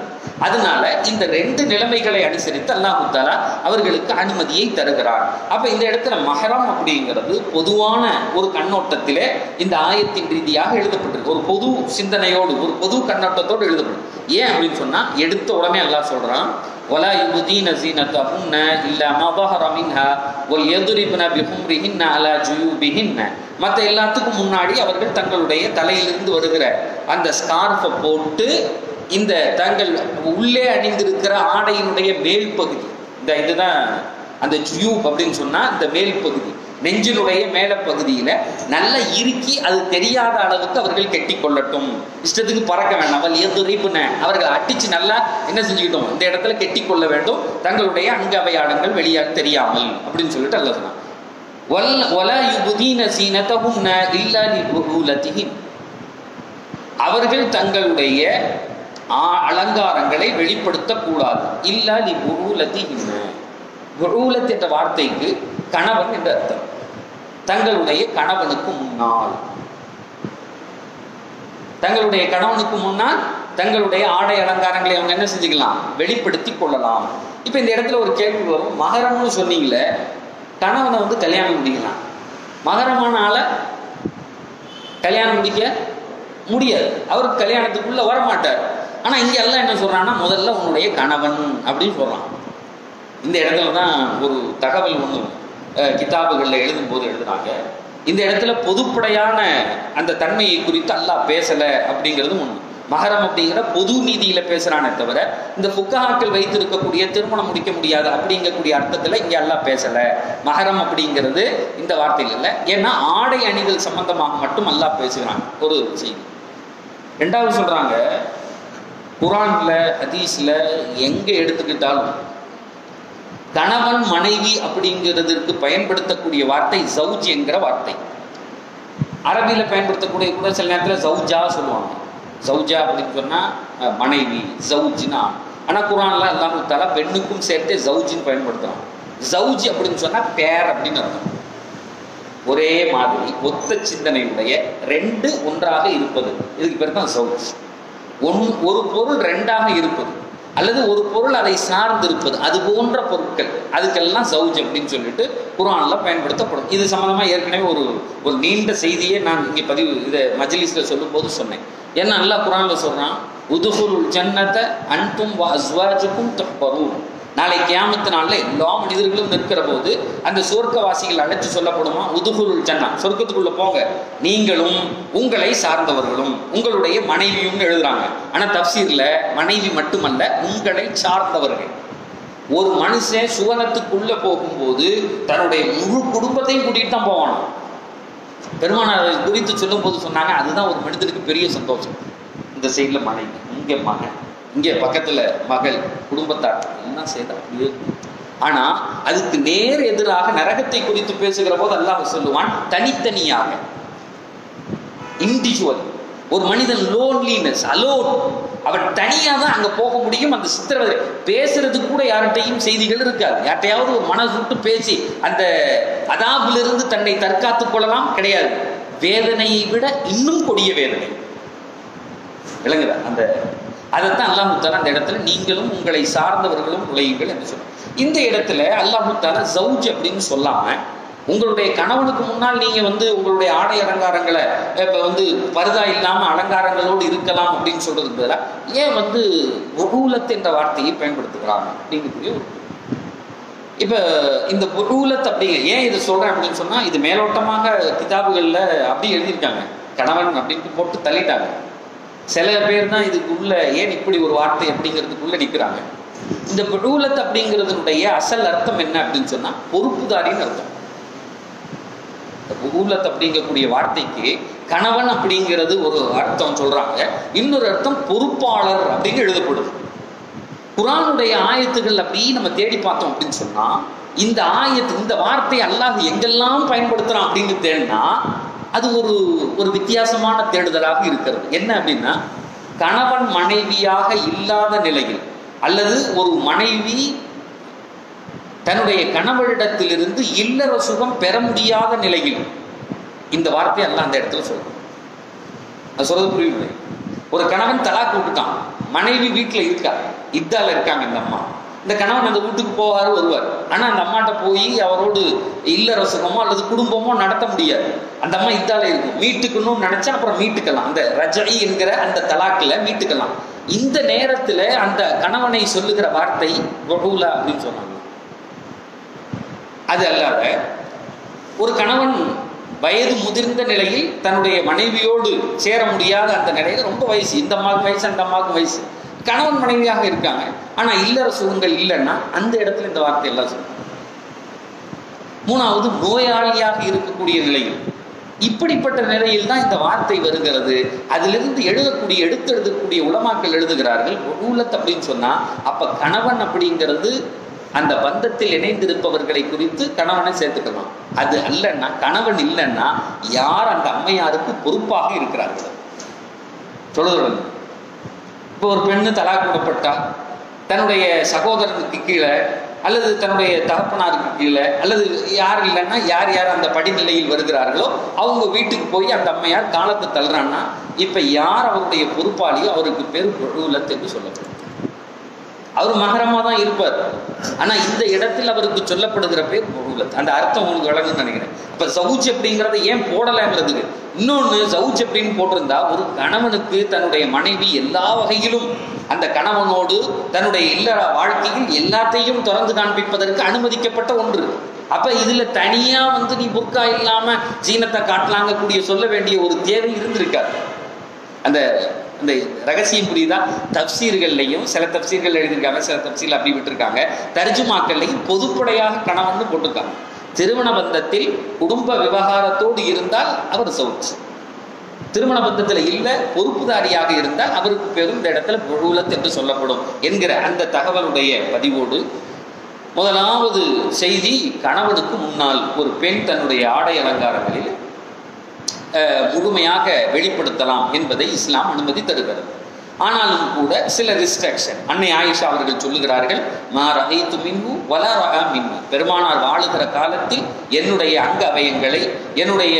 அதனால இந்த 2 நிலைமைகளை அனுசரித்து அல்லாஹ் தஆலா அவர்களுக்கு அனுமதியை தருகிறார். அப்போ இந்த இடத்துல மஹரம் அப்படிங்கிறது பொதுவான ஒரு கண்ணோட்டத்திலே இந்த ஆயத்தின் ரீதியாக எழுதப்பட்டிருக்கு. ஒரு பொது சிந்தனையோடு, ஒரு பொது கண்ணோட்டத்தோடு எழுதப்படும். ஏன் அப்படின்னு சொன்னால், எடுத்த உடனே அல்லாஹ் சொல்கிறான், ولا يبدين زينتهن إلا ما ظهر منها وليضربن بخمرهن على جيوبهن. மற்ற எல்லாத்துக்கும் முன்னாடி அவர்கள் தங்களுடைய தலையிலிருந்து வருகிற அந்த ஸ்கார்ஃபை போட்டு இந்த தங்கள் உள்ளே அணிந்திருக்கிற ஆடையினுடைய மேல் பகுதி, இதுதான் அந்த ஜியூப் அப்படின்னு சொன்னால் இந்த மேல் பகுதி, நெஞ்சினுடைய மேல பகுதியில் நல்லா இறுக்கி அது தெரியாத அளவுக்கு அவர்கள் கெட்டி கொள்ளட்டும். இஷ்டத்துக்கு பறக்க வேண்டாம். அவர்கள் அடிச்சு நல்லா என்ன செஞ்சுக்கிட்டோம், இந்த இடத்துல கெட்டி கொள்ள வேண்டும், தங்களுடைய அங்கவயாளங்கள் வெளியாக தெரியாமல் அப்படின்னு சொல்லிட்டு அல்ல சொன்னான். அவர்கள் தங்களுடைய அலங்காரங்களை வெளிப்படுத்தக்கூடாது. இல்லா லி புரூலத்திஹின்ன. புரூலத் என்ற வார்த்தைக்கு கணவன் என்ற அர்த்தம். தங்களுடைய கணவனுக்கு முன்னால், தங்களுடைய கணவனுக்கு முன்னால் தங்களுடைய ஆடை அலங்காரங்களை அவங்க என்ன செஞ்சுக்கலாம், வெளிப்படுத்தி கொள்ளலாம். இப்போ இந்த இடத்துல ஒரு கேள்வி வரும், மகரம்னு சொன்னீங்களே, கணவனை கல்யாணம் முடிக்கலாம், மகரமான ஆளை கல்யாணம் முடிக்க முடியாது, அவருக்கு கல்யாணத்துக்குள்ள வரமாட்டார். ஆனால் இங்கே எல்லாம் என்ன சொல்றான்னா, முதல்ல உன்னுடைய கணவன் அப்படின்னு சொல்றான். இந்த இடத்துல தான் ஒரு தகவல் ஒன்று கிதாபுகளில் எழுதும்போது எழுதுனாங்க. இந்த இடத்துல பொதுப்படையான அந்த தன்மையை குறித்து அல்லாஹ் பேசலை அப்படிங்கிறது ஒன்று. மஹரம் அப்படிங்கிற பொது நீதியில் பேசுகிறானே தவிர இந்த ஃபுக்கஹாக்கள் வைத்திருக்கக்கூடிய திருமணம் முடிக்க முடியாது அப்படிங்கக்கூடிய அர்த்தத்தில் இங்கே அல்லாஹ் பேசலை. மஹரம் அப்படிங்கிறது இந்த வார்த்தையில் இல்லை. ஏன்னா ஆடை அணிகள் சம்பந்தமாக மட்டும் அல்லாஹ் பேசுகிறான் ஒரு செய்தி. ரெண்டாவது சொல்கிறாங்க, குர்ஆன்ல ஹதீஸில் எங்கே எடுத்துக்கிட்டாலும் கணவன் மனைவி அப்படிங்கிறதுக்கு பயன்படுத்தக்கூடிய வார்த்தை ஜவுஜ் என்கிற வார்த்தை. அரபியில் பயன்படுத்தக்கூடிய கூட சில நேரத்தில் ஜவுஜா சொல்லுவாங்க. ஜவுஜா அப்படின்னு சொன்னால் மனைவி, ஜவுஜ்னா. ஆனால் குர்ஆன்ல அல்லாஹ் தஆலா பெண்ணுக்கும் சேர்த்து ஜவுஜின்னு பயன்படுத்துகிறான். ஜவுஜ் அப்படின்னு சொன்னால் பேர் அப்படின்னு அர்த்தம். ஒரே மாதிரி ஒத்த சிந்தனையுடைய 2 ஒன்றாக இருப்பது, இதுக்கு பேர் தான் ஜவுஜ். ஒரு பொருள் 2ஆக இருப்பது அல்லது ஒரு பொருள் அதை சார்ந்து இருப்பது, அது போன்ற பொருட்கள், அதுக்கெல்லாம் ஜவுஜ் அப்படின்னு சொல்லிட்டு குர்ஆன்ல பயன்படுத்தப்படும். இது சம்பந்தமாக ஏற்கனவே ஒரு நீண்ட செய்தியை நான் இங்கே இதை மஜ்லிஸில் சொல்லும்போது சொன்னேன். ஏன்னா அல்லாஹ் குர்ஆன்ல சொல்றான், உதுகுலுல் ஜன்னத அன்தும் வ அஸ்வாஜுக்கும் துஹ்பரூன். நாளை கியாமத்து நாளில் எல்லா மனிதர்களும் நிற்கிற போது அந்த சொர்க்கவாசிகள் அழைச்சு சொல்லப்படுமா, உதுகுலுல் ஜன்னா, சொர்க்கத்துக்குள்ள போங்க, நீங்களும் உங்களை சார்ந்தவர்களும் உங்களுடைய மனைவியும் எழுதுறாங்க. ஆனால் தஃப்சீர்ல மனைவி மட்டுமல்ல, உங்களை சார்ந்தவர்கள். ஒரு மனுஷன் சுவனத்துக்குள்ள போகும்போது தன்னுடைய முழு குடும்பத்தையும் கூட்டிகிட்டு தான் போவான். பெருமானார் குறித்து சொல்லும் போது சொன்னாங்க, அதுதான் ஒரு மனிதனுக்கு பெரிய சந்தோஷம். இந்த சைடில் மனைவி, இங்கே மகன், இங்கே பக்கத்தில் மகள், குடும்பத்தார் எல்லாம் சேர்த்து அப்படியே ஆனா அதுக்கு நேர் எதிராக நரகத்தை குறித்து பேசுகிற போது அல்லாஹ் சொல்லுவான் தனித்தனியாக, இண்டிவிஜுவல். ஒரு மனிதன் லோன்லினஸ், அலோன், அவன் தனியா தான் அங்க போக முடியும். அந்த சித்திரவதை பேசுறது கூட யார்கிட்டையும் செய்திகள் இருக்காது. யார்கிட்டையாவது ஒரு மனசு விட்டு பேசி அந்த அதாபிலிருந்து தன்னை தற்காத்துக் கொள்ளலாம், கிடையாது. வேதனையை விட இன்னும் கொடிய வேதனை விளங்குதா? அந்த அதைத்தான் அல்லாஹ் தஆலா அந்த இடத்துல நீங்களும் உங்களை சார்ந்தவர்களும் நுழையுங்கள் என்று சொல்றாங்க. இந்த இடத்துல அல்லாஹ் தஆலா ஜௌஜ் அப்படின்னு சொல்லாம, உங்களுடைய கணவனுக்கு முன்னால் நீங்க உங்களுடைய ஆடை அலங்காரங்களை பர்தா இல்லாம அலங்காரங்களோடு இருக்கலாம் அப்படின்னு சொல்றதுக்கு பதிலாக ஏன் புஹூலத் என்ற வார்த்தையை பயன்படுத்துகிறாங்க அப்படிங்கக்கூடிய ஒரு. இப்ப இந்த புஹூலத் அப்படி ஏன் இது சொல்றேன் அப்படின்னு சொன்னா, இது மேலோட்டமாக கிதாபுகள்ல அப்படி எழுதியிருக்காங்க, கணவன் அப்படின்னு போட்டு தள்ளிட்டாங்க. சில பேர் தான் இதுக்குள்ள ஏன் இப்படி ஒரு வார்த்தை அப்படிங்கிறதுக்குள்ள நிற்கிறாங்க. இந்த புஹூலத் அப்படிங்கிறதுடைய அசல் அர்த்தம் என்ன அப்படின்னு சொன்னா பொறுப்புதாரின்னு அர்த்தம். புஹூலத் அப்படிங்கக்கூடிய வார்த்தைக்கு கணவன் அப்படிங்கிறது ஒரு அர்த்தம் சொல்றாங்க, இன்னொரு அர்த்தம் பொறுப்பாளர் அப்படின்னு எழுதப்படுது. குர்ஆனுடைய ஆயத்துகள் அப்படி நம்ம தேடி பார்த்தோம் அப்படின்னு சொன்னா, இந்த ஆயத்து இந்த வார்த்தை அல்லாஹ் எங்கெல்லாம் பயன்படுத்துறான் அப்படின்னு தேடினா அது ஒரு வித்தியாசமான தேடுதலாக இருக்கிறது. என்ன அப்படின்னா, கணவன் மனைவியாக இல்லாத நிலையில் அல்லது ஒரு மனைவி தன்னுடைய கணவரிடத்திலிருந்து இல்லற சுகம் பெற முடியாத நிலையில் இந்த வார்த்தை எல்லாம் அந்த இடத்துல சொல்றோம். அது சொல்றது புரியுது. ஒரு கணவன் தலாக் விட்டுட்டான், மனைவி வீட்டுல இருக்கா, இத்தால இருக்காங்க இந்த அம்மா. இந்த கணவன் அந்த வீட்டுக்கு போவாரு வருவார், ஆனா அந்த அம்மாட்ட போய் அவரோடு இல்லற சுகமோ அல்லது குடும்பமோ நடத்த முடியாது. அந்த அம்மா இத்தால இருக்கும், மீட்டுக்கணும்னு நினைச்சா அப்புறம் மீட்டுக்கலாம், அந்த ரஜை என்கிற அந்த தலாக்குல மீட்டுக்கலாம். இந்த நேரத்துல அந்த கணவனை சொல்லுகிற வார்த்தை வஹூலா அப்படின்னு சொன்னாங்க. அது அல்லாத ஒரு கணவன் வயது முதிர்ந்த நிலையில் தன்னுடைய மனைவியோடு சேர முடியாத அந்த நிலையில, ரொம்ப வயசு, இந்த அம்மாவுக்கு வயசு அந்த அம்மாவுக்கு வயசு, கணவன் மனைவியாக இருக்காங்க, ஆனா இல்லற சுகங்கள் இல்லைன்னா அந்த இடத்துல இந்த வார்த்தை எல்லாம் சொல்லுவாங்க. மூணாவது, நோயாளியாக இருக்கக்கூடிய நிலையில், இப்படிப்பட்ட நிலையில் தான் இந்த வார்த்தை வருகிறது. அதிலிருந்து எடுக்கக்கூடிய உலமாக்கள் எழுதுகிறார்கள், வஹூலத் அப்படின்னு சொன்னா அப்ப கணவன் அப்படிங்கிறது அந்த பந்தத்தில் இணைந்திருப்பவர்களை குறித்து கணவனை சேர்த்துக்கலாம். அது அல்லன்னா, கணவன் இல்லைன்னா யார் அந்த அம்மையாருக்கு பொறுப்பாக இருக்கிறார்கள் சொல்லுறது. இப்போ ஒரு பெண்ணு தலாக் விடப்பட்டா தன்னுடைய சகோதரனுக்கு கீழே அல்லது தன்னுடைய தகப்பனாருக்கு கீழே அல்லது யார் இல்லைன்னா யார் அந்த படிநிலையில் வருகிறார்களோ அவங்க வீட்டுக்கு போய் அந்த அம்மையார் காலத்தை தள்ளுறான்னா, இப்ப யார் அவருடைய பொறுப்பாளியோ அவருக்கு பேர் வஹூலத் என்று சொல்லப்படும். அவர் மகரமா தான் இருப்பார், ஆனா இந்த இடத்தில் அவருக்கு சொல்லப்படுகிற பேர் வஹூலத். அந்த அர்த்தம் உங்களுக்கு வழங்குன்னு நினைக்கிறேன். அப்ப ஜௌஜ் அப்படிங்கிறத ஏன் போடலாங்கிறதுக்கு இன்னொன்னு, ஜௌஜ் அப்படின்னு போட்டிருந்தா ஒரு கணவனுக்கு தன்னுடைய மனைவி எல்லா வகையிலும் அந்த கணவனோடு தன்னுடைய இல்லற வாழ்க்கையில் எல்லாத்தையும் திறந்து காண்பிப்பதற்கு அனுமதிக்கப்பட்ட ஒன்று. அப்ப இதுல தனியா நீ புர்கா இல்லாம ஜீனத்தை காட்டலாங்கக்கூடிய சொல்ல வேண்டிய ஒரு தேவை இருந்திருக்காது. அந்த அந்த ரகசியம் புரியுதா? தப்சீர்கள்லையும் சில தப்சீர்கள் எழுதியிருக்காங்க, சில தப்சீர்கள் அப்படி விட்டுருக்காங்க. தர்ஜுமாக்கள்லையும் பொதுப்படையாக கணவன் போட்டிருக்காங்க. திருமண பந்தத்தில் குடும்ப விவகாரத்தோடு இருந்தால் அவர் ஜௌஜ், திருமண பந்தத்தில் இல்லை பொறுப்புதாரியாக இருந்தால் அவருக்கு பேரும் இந்த இடத்துல வஹூலத் என்று சொல்லப்படும் என்கிற அந்த தகவலுடைய பதிவோடு, முதலாவது செய்தி, கணவனுக்கு முன்னால் ஒரு பெண் தன்னுடைய ஆடை அலங்காரங்களில் முழுமையாக வெளிப்படுத்தலாம் என்பதை இஸ்லாம் அனுமதி தருகிறது. ஆனாலும் கூட சில ரிஸ்ட்ரிக்ஷன். அன்னை ஆயிஷா அவர்கள் சொல்லுகிறார்கள், மா ரஅய்து மின்ஹு வலா ரஅ மின்னி, பெருமானார் வாழுகிற காலத்தில் என்னுடைய அங்க அவயங்களை, என்னுடைய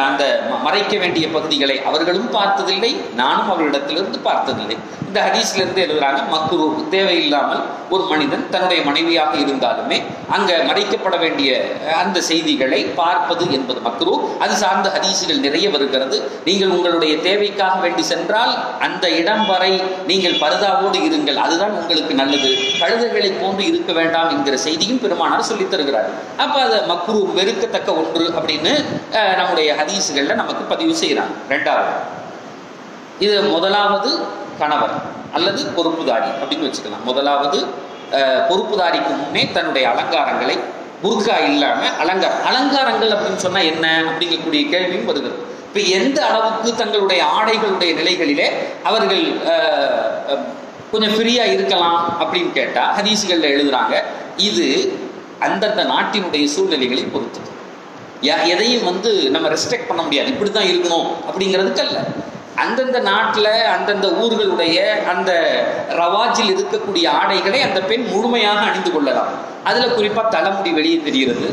அந்த மறைக்க வேண்டிய பகுதிகளை அவர்களும் பார்த்ததில்லை, நானும் அவர்களிடத்திலிருந்து பார்த்ததில்லை. இந்த ஹதீஸ்ல இருந்து எழுதுறாங்க, மக்ரூஹ், தேவையில்லாமல் ஒரு மனிதன் தன்னுடைய மனைவியாக இருந்தாலுமே அங்க மறைக்கப்பட வேண்டிய அந்த செய்திகளை பார்ப்பது என்பது மக்ரூஹ். அது சார்ந்த ஹதீஸ்கள் நிறைய வருகிறது. நீங்கள் உங்களுடைய தேவைக்காக வேண்டி சென்றால் அந்த இடம் வரை நீங்கள் பர்தாவோடு இருங்கள், அதுதான் உங்களுக்கு நல்லது, கழுதைகளை போன்று இருக்க வேண்டாம் என்கிற செய்தியும் பெருமானார் சொல்லித் தருகிறார். அப்ப அது மக்ரூஹ், வெறுக்கத்தக்க ஒன்று அப்படின்னு நம்முடைய ஹதீஸ்கள்ல நமக்கு பதிவு செய்யறாங்க. ரெண்டாவது, இது முதலாவது கணவர் அல்லது பொறுப்புதாரி அப்படின்னு வச்சுக்கலாம். முதலாவது பொறுப்புதாரிக்கு முன்னே தன்னுடைய அலங்காரங்களை புர்கா இல்லாம அலங்காரங்கள் அப்படின்னு சொன்னா என்ன அப்படிங்கக்கூடிய கேள்வியும் வருகிறது. இப்ப எந்த அளவுக்கு தங்களுடைய ஆடைகளுடைய நிலைகளிலே அவர்கள் கொஞ்சம் ஃப்ரீயா இருக்கலாம் அப்படின்னு கேட்டா ஹதீஸ்கள்ல எழுதுறாங்க, இது அந்தந்த நாட்டினுடைய சூழ்நிலைகளை பொறுத்து. எதையும் நம்ம ரெஸ்ட்ரிக்ட் பண்ண முடியாது, இப்படி தான் இருக்கணும் அப்படிங்கிறதுக்கு அல்ல. அந்தந்த நாட்டில் அந்தந்த ஊர்களுடைய அந்த ரவாஜில் இருக்கக்கூடிய ஆடைகளை அந்த பெண் முழுமையாக அணிந்து கொள்ளலாம். அதில் குறிப்பாக தலைமுடி வெளியே தெரிகிறது,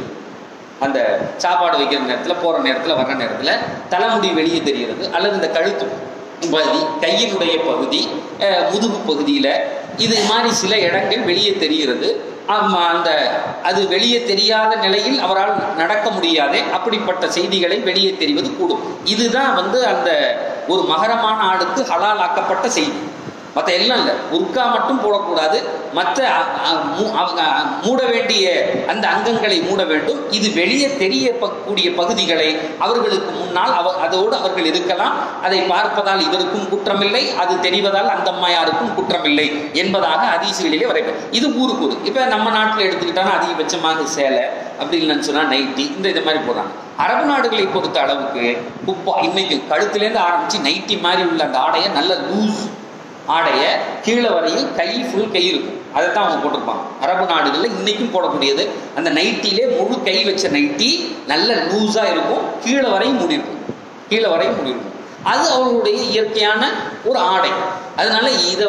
அந்த சாப்பாடு வைக்கிற நேரத்தில், போகிற நேரத்தில், வர்ற நேரத்தில் தலைமுடி வெளியே தெரிகிறது, அல்லது இந்த கழுத்து பகுதி, கையினுடைய பகுதி, முதுகு பகுதியில் இது மாதிரி சில இடங்கள் வெளியே தெரிகிறது. அந்த அது வெளியே தெரியாத நிலையில் அவரால் நடக்க முடியாதே, அப்படிப்பட்ட செய்திகளை வெளியே தெரிவது கூடும். இதுதான் அந்த ஒரு மகரமான ஆளுக்கு ஹலால் ஆக்கப்பட்ட செய்தி. மற்ற எல்லாம் இல்லை, புர்கா மட்டும் போடக்கூடாது, மற்ற மூட வேண்டிய அந்த அங்கங்களை மூட வேண்டும். இது வெளியே தெரியக்கூடிய பகுதிகளை அவர்களுக்கு முன்னால் அதோடு அவர்கள் இருக்கலாம். அதை பார்ப்பதால் இவருக்கும் குற்றமில்லை, அது தெரிவதால் அந்த அம்மையாருக்கும் குற்றமில்லை என்பதாக ஹதீஸ்களிலே வரைக்கும். இது ஊருக்கு ஊர். இப்போ நம்ம நாட்டில் எடுத்துக்கிட்டாலும் அதிகபட்சமாக சேலை, அப்படி இல்லைன்னு சொன்னால் நைட்டி, இது மாதிரி போடுறாங்க. அரபு நாடுகளை பொறுத்த அளவுக்கு இன்னைக்கு கழுத்துலேருந்து ஆரம்பித்து நைட்டி மாதிரி உள்ள அந்த ஆடையை நல்ல லூஸ் ஆடையை கீழே வரையும் கை ஃபுல் கை இருக்கும், அதை தான் அவங்க போட்டிருப்பாங்க. அரபு நாடுகளில் இன்றைக்கும் போடக்கூடியது அந்த நைட்டிலே முழு கை வச்ச நைட்டி நல்ல லூஸாக இருக்கும், கீழே வரையும் மூடிருக்கும், கீழே வரையும் மூடிருக்கும். அது அவர்களுடைய இயற்கையான ஒரு ஆடை. அதனால இதை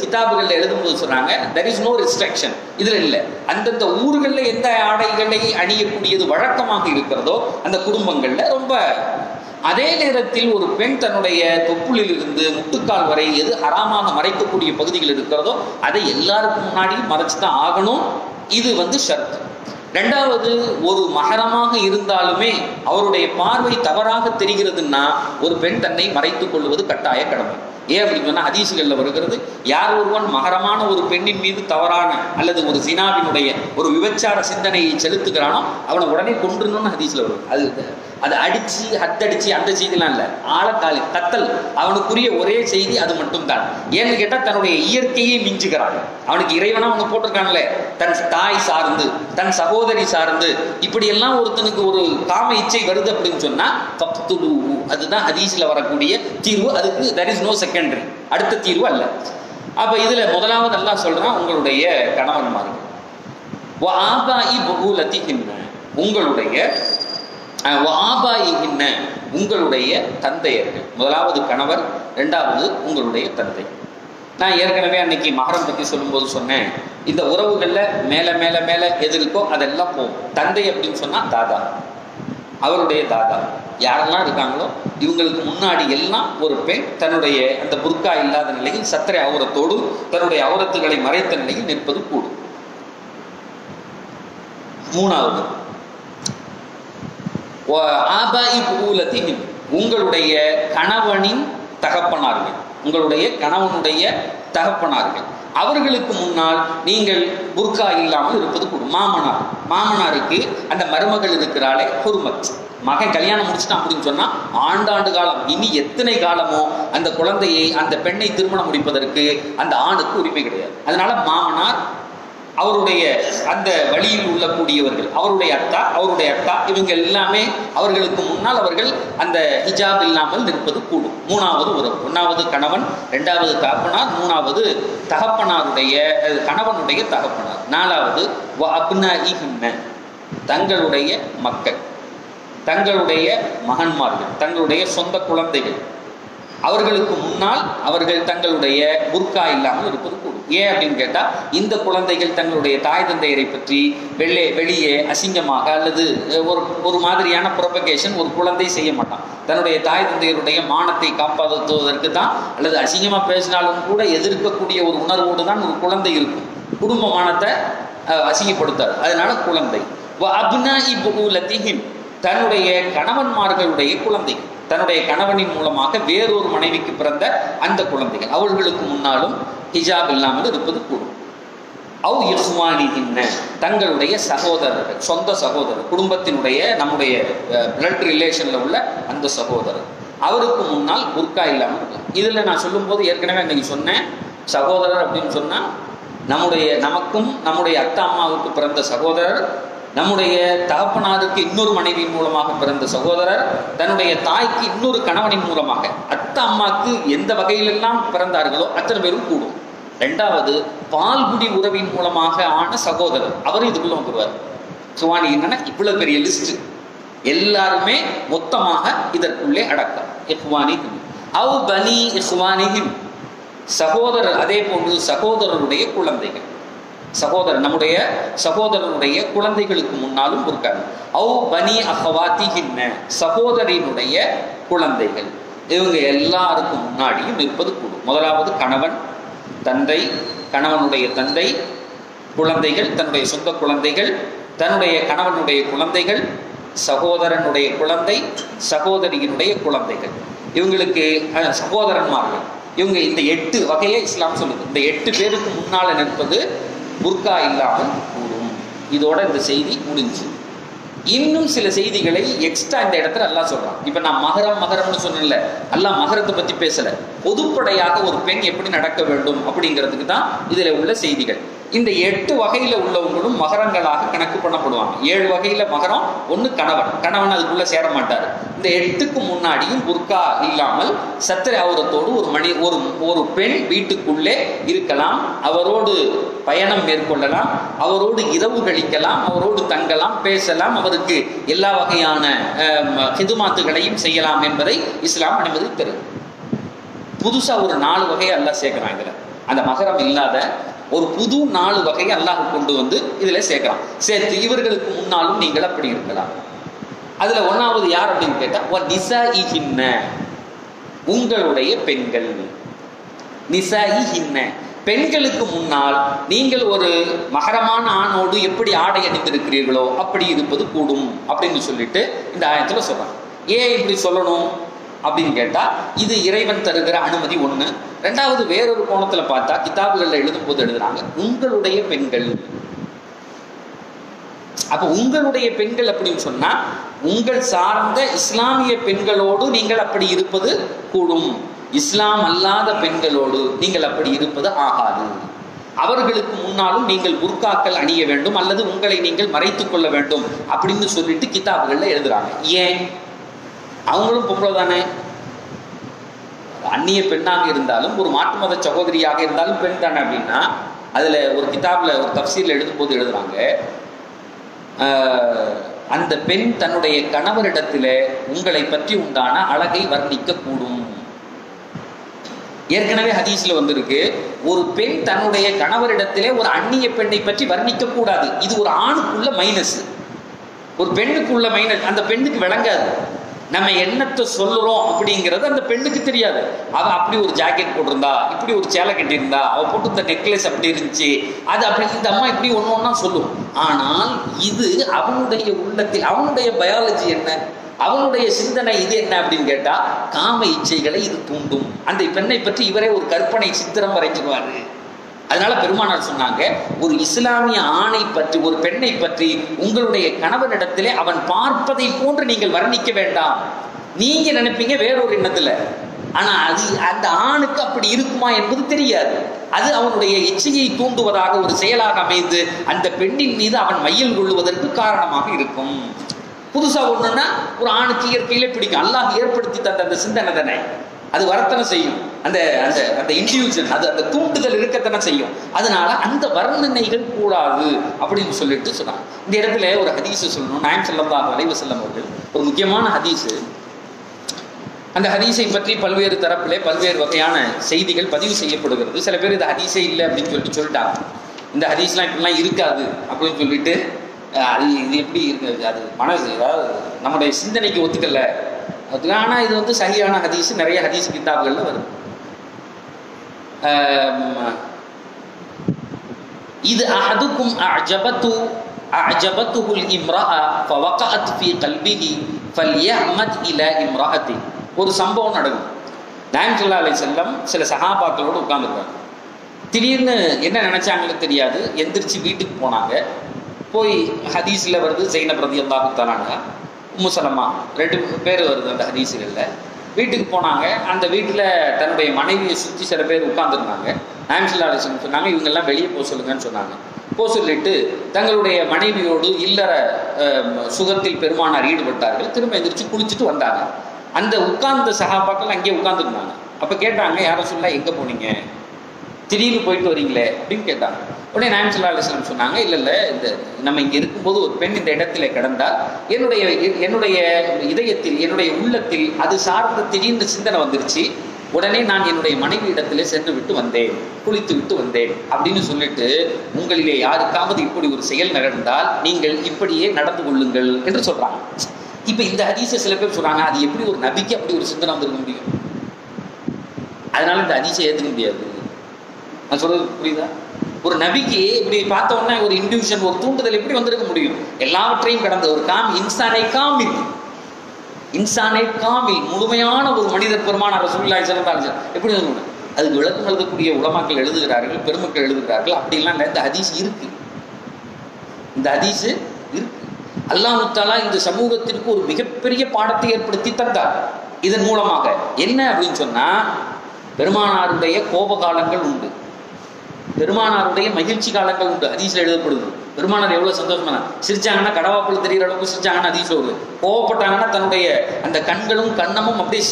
கிதாபுகளில் எழுதும்போது சொல்கிறாங்க, தெர் இஸ் நோ ரெஸ்ட்ரிக்ஷன். இதில் இல்லை, அந்தந்த ஊர்களில் எந்த ஆடைகளை அணியக்கூடியது வழக்கமாக இருக்கிறதோ அந்த குடும்பங்களில் ரொம்ப. அதே நேரத்தில் ஒரு பெண் தன்னுடைய தொப்புளிலிருந்து முட்டுக்கால் வரை எது ஹராமாக மறைக்கக்கூடிய பகுதிகள் இருக்கிறதோ அதை எல்லாருக்கும் முன்னாடியும் மறைச்சு தான் ஆகணும். இது ஷர்த். ரெண்டாவது, ஒரு மஹரமாக இருந்தாலுமே அவருடைய பார்வை தவறாக தெரிகிறதுன்னா ஒரு பெண் தன்னை மறைத்துக் கொள்வது கட்டாய கடமை. ஏன் அப்படின்னு சொன்னால் ஹதீஸ்களில் வருகிறது, யார் ஒருவன் மகரமான ஒரு பெண்ணின் மீது தவறான அல்லது ஒரு ஜினாவினுடைய ஒரு விபச்சார சிந்தனையை செலுத்துகிறானோ அவனை உடனே கொன்றுன்னு ஹதீஸில் வரும். அது அடித்து ஹத்தடிச்சு அந்த செய்திலாம் இல்லை, ஆழக்காலி கத்தல் அவனுக்குரிய ஒரே செய்தி அது மட்டும்தான். ஏன்னு கேட்டால் தன்னுடைய இயற்கையை மிஞ்சுகிறான். அவனுக்கு இறைவனா அவங்க போட்டிருக்கான்ல, தன் தாய் சார்ந்து தன் சகோதரி சார்ந்து இப்படியெல்லாம் ஒருத்தனுக்கு ஒரு காம இச்சை வருது அப்படின்னு சொன்னால் தப்துலு, அதுதான் ஹதீஸில் வரக்கூடிய தீர்வு. அதுக்கு there is no secondary, அடுத்த தீர்வு அல்ல. அப்போ இதில் முதலாவது அல்லாஹ் சொல்கிறான், உங்களுடைய கணவன்மார்கள் உங்களுடைய தந்தையர்கள். முதலாவது கணவர், இரண்டாவது உங்களுடைய தந்தை. நான் ஏற்கனவே அன்னைக்கு மகரம் பற்றி சொல்லும்போது சொன்னேன், இந்த உறவுகளில் மேலே மேலே மேலே எது இருக்கோ அதெல்லாம் போகும். தந்தை அப்படின்னு சொன்னால் தாதா, அவருடைய தாதா யாரெல்லாம் இருக்காங்களோ இவங்களுக்கு முன்னாடி எல்லாம் ஒரு பெண் தன்னுடைய அந்த புர்கா இல்லாத நிலையில் சத்திரை அவுரத்தோடு தன்னுடைய அவுரத்துகளை மறைத்த நிலையில் நிற்பது கூடும். மூணாவது, உங்களுடைய கணவனின் தகப்பனார்கள், உங்களுடைய கணவனுடைய தகப்பனார்கள், அவர்களுக்கு முன்னால் நீங்கள் புர்கா இல்லாமல் இருப்பது கூடும். மாமனாருக்கு அந்த மருமகள் இருக்கிறாளே ஹுர்மத், மகன் கல்யாணம் முடிச்சிட்டான் அப்படின்னு சொன்னா ஆண்டாண்டு காலம், இனி எத்தனை காலமோ அந்த குழந்தையை அந்த பெண்ணை திருமணம் முடிப்பதற்கு அந்த ஆணுக்கு உரிமை கிடையாது. அதனால மாமனார், அவருடைய அந்த வழியில் உள்ள கூடியவர்கள், அவருடைய அத்தா இவங்க எல்லாமே அவர்களுக்கு முன்னால் அவர்கள் அந்த ஹிஜாப் இல்லாமல் நிற்பது கூடும். மூணாவது உறவு, ஒன்றாவது கணவன், ரெண்டாவது தகப்பனார், மூணாவது தகப்பனாருடைய கணவனுடைய தகப்பனார், நாலாவது தங்களுடைய மக்கள், தங்களுடைய மகன்மார்கள், தங்களுடைய சொந்த குழந்தைகள், அவர்களுக்கு முன்னால் அவர்கள் தங்களுடைய புர்கா இல்லாமல் இருப்பது கூடும். ஏன் அப்படின்னு கேட்டால், இந்த குழந்தைகள் தங்களுடைய தாய் தந்தையரை பற்றி வெளியே அசிங்கமாக அல்லது ஒரு மாதிரியான ப்ரொபகேஷன் ஒரு குழந்தை செய்ய மாட்டான். தன்னுடைய தாய் தந்தையருடைய மானத்தை காப்பாற்றுவதற்கு தான், அல்லது அசிங்கமாக பேசினாலும் கூட எதிர்க்கக்கூடிய ஒரு உணர்வோடு தான் ஒரு குழந்தை இருக்கும். குடும்ப மானத்தை அசிங்கப்படுத்தாது. அதனால குழந்தை. தன்னுடைய கணவன்மார்களுடைய குழந்தை, தன்னுடைய கணவனின் மூலமாக வேறொரு மனைவிக்கு பிறந்த அந்த குழந்தைகள், அவர்களுக்கு முன்னாலும் ஹிஜாப் இல்லாமல் இருப்பது கூடும். தங்களுடைய சகோதரர்கள், சொந்த சகோதரர், குடும்பத்தினுடைய நம்முடைய பிளட் ரிலேஷன்ல உள்ள அந்த சகோதரர், அவருக்கு முன்னால் புர்கா இல்லாமல் இருக்கும். இதில் நான் சொல்லும்போது ஏற்கனவே அன்னைக்கு சொன்னேன், சகோதரர் அப்படின்னு சொன்னால் நமக்கும் நம்முடைய அத்தா அம்மாவுக்கு பிறந்த சகோதரர், நம்முடைய தகப்பனாருக்கு இன்னொரு மனைவியின் மூலமாக பிறந்த சகோதரர், தன்னுடைய தாய்க்கு இன்னொரு கணவனின் மூலமாக, அத்தா அம்மாவுக்கு எந்த வகையிலெல்லாம் பிறந்தார்களோ அத்தனை பேரும் கூடும். ரெண்டாவது, பால்குடி உறவின் மூலமாக ஆன சகோதரர், அவரும் இதுக்குள்ள வந்துடுவார். இஹ்வானி என்னன்னா இவ்வளவு பெரிய லிஸ்ட், எல்லாருமே மொத்தமாக இதற்குள்ளே அடக்கம். இஹ்வானிஹிம் அவ் பனி இஹ்வானிஹிம், சகோதரர், அதே போன்று சகோதரருடைய குழந்தைகள், நம்முடைய சகோதரனுடைய குழந்தைகளுக்கு முன்னாலும் இருக்காங்க. அவ் பனி அஹ்வாத்திஹின்ன, சகோதரினுடைய குழந்தைகள், இவங்க எல்லாருக்கும் முன்னாடியும் நிற்பது கூடும். முதலாவது கணவன், தந்தை, கணவனுடைய தந்தை, குழந்தைகள், தன்னுடைய சொந்த குழந்தைகள், தன்னுடைய கணவனுடைய குழந்தைகள், சகோதரனுடைய குழந்தை, சகோதரியினுடைய குழந்தைகள், இவங்களுக்கு சகோதரன்மார்கள், இவங்க இந்த 8 வகையை இஸ்லாம் சொல்லுது. இந்த 8 பேருக்கு முன்னால நிற்பது புர்கா இல்லாமல் கூடும். இதோட இந்த செய்தி முடிஞ்சு. இன்னும் சில செய்திகளை எக்ஸ்ட்ரா இந்த இடத்துல அல்லாஹ் சொல்றான். இப்ப நான் மகரம்னு சொன்னேன்ல, அல்லாஹ் மகரத்தை பத்தி பேசல, பொதுப்படையாக ஒரு பெண் எப்படி நடக்க வேண்டும் அப்படிங்கிறதுக்கு தான் இதுல உள்ள செய்திகள். இந்த 8 வகையில உள்ளவங்களும் மகரங்களாக கணக்கு பண்ணப்படுவாங்க. 7 வகையில மகரம், ஒன்று கணவன் அதுக்குள்ள சேர மாட்டார். இந்த 8க்கு முன்னாடியும் புர்கா இல்லாமல் சத்திர அவுரத்தோடு ஒரு பெண் வீட்டுக்குள்ளே இருக்கலாம், அவரோடு பயணம் மேற்கொள்ளலாம், அவரோடு இரவு கழிக்கலாம், அவரோடு தங்கலாம், பேசலாம், அவருக்கு எல்லா வகையான ஹிதுமாத்துகளையும் செய்யலாம் என்பதை இஸ்லாம் அனுமதி தருது. புதுசா ஒரு 4 வகையை அல்லாஹ் சேர்க்கிறாங்க. அந்த மகரம் இல்லாத ஒரு புது 4 வகையை அல்லாஹ் கொண்டு வந்து இதுல சேர்த்து இவர்களுக்கு முன்னாலும் நீங்கள் அப்படி இருக்கலாம். அதுல 1வது யார் அப்படின்னு கேட்டா நிசாஇஹின்ன, உங்களுடைய பெண்கள். நிசாஇஹின்ன, பெண்களுக்கு முன்னால் நீங்கள் ஒரு மகரமான ஆணோடு எப்படி ஆடை அணிந்திருக்கிறீர்களோ அப்படி இருப்பது கூடும் அப்படின்னு சொல்லிட்டு இந்த ஆயத்துல சொல்றாங்க. ஏன் இப்படி சொல்லணும் அப்படின்னு கேட்டா, இது இறைவன் தருகிற அனுமதி 1. 2வது வேறொரு கோணத்துல பார்த்தா கிதாபுகள்ல எழுதும் போது எழுதுறாங்க உங்களுடைய பெண்கள். அப்ப உங்களுடைய பெண்கள் அப்படின்னு சொன்னா உங்கள் சார்ந்த இஸ்லாமிய பெண்களோடு நீங்கள் அப்படி இருப்பது கூடும், இஸ்லாம் அல்லாத பெண்களோடு நீங்கள் அப்படி இருப்பது ஆகாது. அவர்களுக்கு முன்னாலும் நீங்கள் புர்காக்கள் அணிய வேண்டும் அல்லது உங்களை நீங்கள் மறைத்துக் கொள்ள வேண்டும் அப்படின்னு சொல்லிட்டு கிதாபுகள்ல எழுதுறாங்க. ஏன்? அவங்களும் பொம்பளை தானே, அந்நிய பெண்ணாக இருந்தாலும் ஒரு மாற்று மத சகோதரியாக இருந்தாலும் பெண் தானே அப்படின்னா, அதுல ஒரு கிதாப்ல ஒரு தஃப்சீர்ல எழுதும் போது எழுதுறாங்க, அந்த பெண் தன்னுடைய கணவரிடத்துல உங்களை பற்றி உண்டான அழகை வர்ணிக்க கூடும். ஏற்கனவே ஹதீஸ்ல வந்திருக்கு, ஒரு பெண் தன்னுடைய கணவரிடத்திலே ஒரு அந்நிய பெண்ணை பற்றி வர்ணிக்க கூடாது. இது ஒரு ஆணுக்குள்ள மைனஸ், ஒரு பெண்ணுக்குள்ள மைனஸ். அந்த பெண்ணுக்கு விளங்காது, நம்ம என்னத்தை சொல்லுறோம் அப்படிங்கிறது அந்த பெண்ணுக்கு தெரியாது. அவ அப்படி ஒரு ஜாக்கெட் போட்டிருந்தா, இப்படி ஒரு சேலை கட்டியிருந்தா, அவ போட்டு இந்த நெக்லஸ் அப்படி இருந்துச்சு, அது அப்படி, இந்த அம்மா இப்படி ஒண்ணா சொல்லும். ஆனால் இது அவனுடைய உள்ளத்தில், அவனுடைய பயாலஜி என்ன, அவனுடைய சிந்தனை இது என்ன அப்படின்னு கேட்டா, காம இச்சைகளை இது தூண்டும். அந்த பெண்ணை பற்றி இவரே ஒரு கற்பனை சித்திரம் வரைஞ்சிருவாரு. அதனால பெருமானார் சொன்னாங்க, ஒரு இஸ்லாமிய ஆணை பற்றி, ஒரு பெண்ணை பற்றி உங்களுடைய கணவனிடத்திலே அவன் பார்ப்பதை போன்று நீங்கள் வர்ணிக்க வேண்டாம். நீங்க நினைப்பீங்க வேறொரு எண்ணத்துல, ஆனா அது அந்த ஆணுக்கு அப்படி இருக்குமா என்பது தெரியாது. அது அவனுடைய இச்சையை தூண்டுவதாக ஒரு செயலாக அமைந்து அந்த பெண்ணின் மீது அவன் மையல் கொள்ளுவதற்கு காரணமாக இருக்கும். புதுசா ஒண்ணுன்னா ஒரு ஆணுக்கு இயற்கையிலே பிடிக்கும், அல்லாஹ் ஏற்படுத்தி தந்த அந்த சிந்தனை தானே, அது வரத்தனை செய்யும். அந்த அந்த அந்த இன்டிவிஜுவல், அது அந்த தூண்டுதல் இருக்கத்தனை செய்யும். அதனால அந்த வர்ணனைகள் கூடாது அப்படின்னு சொல்லிட்டு சொன்னாங்க. இந்த இடத்துல ஒரு ஹதீஸ் சொல்லணும். நாயகம் ஸல்லல்லாஹு அலைஹி வஸல்லம் அவர்கள் ஒரு முக்கியமான ஹதீஸ், அந்த ஹதீஸை பற்றி பல்வேறு தரப்பிலே பல்வேறு வகையான செய்திகள் பதிவு செய்யப்படுகிறது. சில பேர் இது ஹதீஸே இல்லை அப்படின்னு சொல்லிட்டாங்க. இந்த ஹதீஸ்லாம் இப்படிலாம் இருக்காது அப்படின்னு சொல்லிட்டு, அது இது எப்படி இருக்கு, அது மனசு, அதாவது நம்முடைய சிந்தனைக்கு ஒத்துக்கல. ஆனால் இது வந்து சரியான ஹதீஸ், நிறைய ஹதீஸ் கிதாபுகள்ல வருது. இது அஹதுக்கும் அஅஜபத்துஹுல் இம்ரஅ ஃபவகஅத் ஃபீ கல்பிஹி ஃபல்யஹ்மத் இலா இம்ரஅதி. ஒரு சம்பவம் நடக்கும். நாயகம் ஸல்லல்லாஹு அலைஹி வஸல்லம் சில சஹாபாக்களோடு உட்கார்ந்துருக்காங்க. திடீர்னு என்ன நினைச்சாங்களோ தெரியாது, எந்திரிச்சு வீட்டுக்கு போனாங்க. போய் ஹதீஸ்ல வருது, ஸைனப் ரலியல்லாஹு தஆலா அன்ஹா, உம்மு சலமா, 2 பேர் வருது அந்த ஹதீஸ்களில். வீட்டுக்கு போனாங்க. அந்த வீட்டில் தன்னுடைய மனைவியை சுற்றி சில பேர் உட்கார்ந்துருந்தாங்க. நாயகம் ஸல்லல்லாஹு அலைஹி வஸல்லம் சொன்னாங்க, இவங்கெல்லாம் வெளியே போக சொல்லுங்கன்னு சொன்னாங்க. போக சொல்லிட்டு தங்களுடைய மனைவியோடு இல்லற சுகத்தில் பெருமானார் ஈடுபட்டார்கள். திரும்ப எந்திரிச்சு குளிச்சுட்டு வந்தாங்க. அந்த உட்கார்ந்த சஹாபாக்கள் அங்கேயே உட்கார்ந்துருந்தாங்க. அப்போ கேட்டாங்க, யாரை சொல்ல எங்கே போனீங்க திடீர்னு போயிட்டு வரீங்களே அப்படின்னு கேட்டாங்க. உடனே நாயகம் ஸல்லல்லாஹு அலைஹி வஸல்லம் சொன்னாங்க, இல்லை இந்த நம்ம இங்கே இருக்கும்போது ஒரு பெண் இந்த இடத்துல கிடந்தால் என்னுடைய இதயத்தில் என்னுடைய உள்ளத்தில் அது சார்ந்த திடீர்னு சிந்தனை வந்துருச்சு. உடனே நான் என்னுடைய மனைவி இடத்திலே சென்று விட்டு வந்தேன், குளித்து விட்டு வந்தேன் அப்படின்னு சொல்லிட்டு, உங்களிலே யாருக்காவது இப்படி ஒரு செயல் நடந்தால் நீங்கள் இப்படியே நடந்து கொள்ளுங்கள் என்று சொல்றாங்க. இப்ப இந்த ஹதீஸை சில பேர் சொல்றாங்க, அது எப்படி ஒரு நபிக்கு அப்படி ஒரு சிந்தனை வந்திருக்க முடியும்? அதனால இந்த ஹதீஸை ஏற்றுக்க முடியாது. நான் சொல்றது புரியுதா? ஒரு நபிக்கு இப்படி பார்த்த உடனே ஒரு இன்டிவிஷன், ஒரு தூண்டுதல் எப்படி வந்திருக்க முடியும்? எல்லாவற்றையும் கடந்த ஒரு இன்சானை காமில் முழுமையான ஒரு மனிதர் பெருமானார் ரசூலுல்லாஹி ஸல்லல்லாஹு அலைஹி வஸல்லம் எப்படி சொல்லுங்க? அதுக்கு விளக்கம் எழுதக்கூடிய உலமாக்கள் எழுதுகிறார்கள், பெருமக்கள் எழுதுகிறார்கள். அப்படிலாம் இந்த ஹதீஸ் இருக்கு. இந்த ஹதீஸ் இருக்கு. அல்லாஹ் தஆலா இந்த சமூகத்திற்கு ஒரு மிகப்பெரிய பாடத்தை ஏற்படுத்தி தந்தார். இதன் மூலமாக என்ன அப்படின்னு சொன்னா, பெருமானாருடைய கோப காலங்கள் உண்டு, பெருமானாருடைய மகிழ்ச்சி காலங்கள் உண்டு. ஹதீஸ்ல எழுதப்படுது. பெருமானார் எவ்வளவு சந்தோஷமா சிரிச்சாங்கன்னா கடவாப்புல தெரிகிற அளவுக்கு சிரிச்சாங்கன்னா ஹதீஸ்ல வருது. கோவப்பட்டாங்கன்னா தன்னுடைய அந்த கண்களும் கண்ணமும் அப்படியே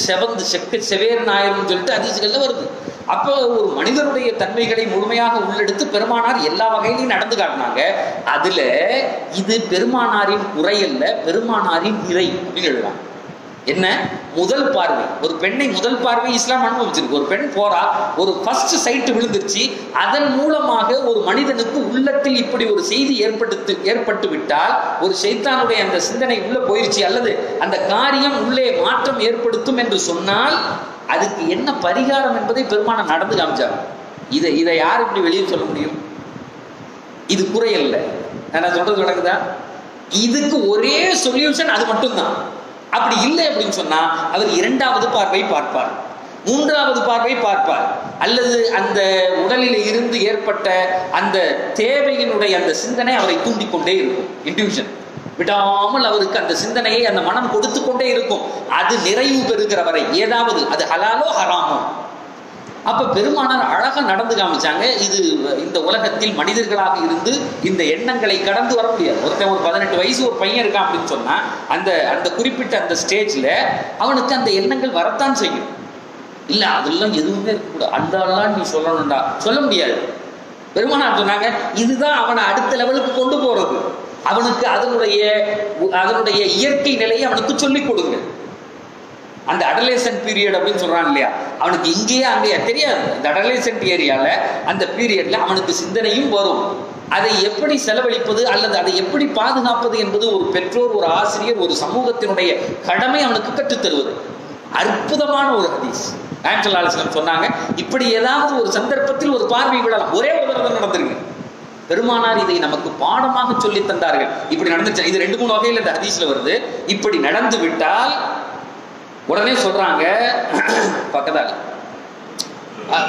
செவேர்னு ஆயிரும் சொல்லிட்டு ஹதீஸ்கள்ல வருது. அப்போ ஒரு மனிதனுடைய தன்மைகளை முழுமையாக உள்ளெடுத்து பெருமானார் எல்லா வகையிலையும் நடந்து காட்டினாங்க. அதுல இது பெருமானாரின் குறை அல்ல, பெருமானாரின் நிறை அப்படின்னு எழுதலாம். என்ன? முதல் பார்வை. ஒரு பெண்ணை முதல் பார்வை இஸ்லாம் அனுபவிச்சிருக்கு. ஒரு பெண் போறா, ஒரு ஃபர்ஸ்ட் சைட் விழுந்துருச்சு. அதன் மூலமாக ஒரு மனிதனுக்கு உள்ளத்தில் இப்படி ஒரு செய்தி ஏற்பட்டு விட்டால், ஒரு ஷைத்தானுடைய அந்த சிந்தனை உள்ள போயிருச்சு, அல்லது அந்த காரியம் உள்ளே மாற்றம் ஏற்படுத்தும் என்று சொன்னால், அதுக்கு என்ன பரிகாரம் என்பதை பெருமானார் நடந்து காமிச்சாங்க. இதை யார் இப்படி வெளியே சொல்ல முடியும்? இது குறையல்ல. நான் சொல்றது விளக்குதா? இதுக்கு ஒரே சொல்யூஷன் அது மட்டும்தான். அப்படி இல்லை அப்படின்னு சொன்னா அவர் இரண்டாவது பார்வை பார்ப்பார், மூன்றாவது பார்வை பார்ப்பார், அல்லது அந்த உடலில் இருந்து ஏற்பட்ட அந்த தேவையினுடைய அந்த சிந்தனை அவரை தூண்டிக்கொண்டே இருக்கும். இன்ட்யூஷன் விடாமல் அவருக்கு அந்த சிந்தனையை அந்த மனம் கொடுத்து கொண்டே இருக்கும். அது நிறைவு பெறுகிற வரை, ஏதாவது அது ஹலாலோ ஹராமோ. அப்ப பெருமானார் அழகா நடந்து காமிச்சாங்க. இது இந்த உலகத்தில் மனிதர்களாக இருந்து இந்த எண்ணங்களை கடந்து வர முடியாது. ஒருத்தன் ஒரு 18 வயசு ஒரு பையன் இருக்கான் அப்படின்னு சொன்னா, அந்த குறிப்பிட்ட அந்த ஸ்டேஜ்ல அவனுக்கு அந்த எண்ணங்கள் வரத்தான் செய்யும். இல்ல அதெல்லாம் எதுவுமே இருக்கக்கூடாது, அல்லாஹ் நீ சொல்லணும்டா, சொல்ல முடியாது. பெருமானார் சொன்னாங்க, இதுதான் அவனை அடுத்த லெவலுக்கு கொண்டு போறது. அவனுக்கு அதனுடைய இயற்கை நிலையை அவனுக்கு சொல்லிக் கொடுங்க. அந்த அடலேசன்ட் பீரியட் அப்படின்னு சொல்றான் இல்லையா, அவனுக்கு இங்கேயே அங்கேயே தெரியாது. இந்த அடலேசன்ட் ஏரியால அந்த பீரியட்ல அவனுக்கு சிந்தனையும் வரும். அதை எப்படி செலவழிப்பது அல்லது அதை எப்படி பாதுகாப்பது என்பது ஒரு பெற்றோர், ஒரு ஆசிரியர், ஒரு சமூகத்தினுடைய கடமை அவனுக்கு கற்றுத்தருவது. அற்புதமான ஒரு ஹதீஸ். நாயகம் ஸல்லல்லாஹு அலைஹி வஸல்லம் சொன்னாங்க, இப்படி ஏதாவது ஒரு சந்தர்ப்பத்தில் ஒரு பார்வை விழலாம். ஒரே ஒரு தடவை நடந்திருக்கு. பெருமானார் இதை நமக்கு பாடமாக சொல்லி தந்தார்கள். இப்படி நடந்துச்சு. இது 2-3 வகையில் இந்த ஹதீஸ்ல வருது. இப்படி நடந்து விட்டால் உடனே சொல்றாங்க பக்கத்தால்,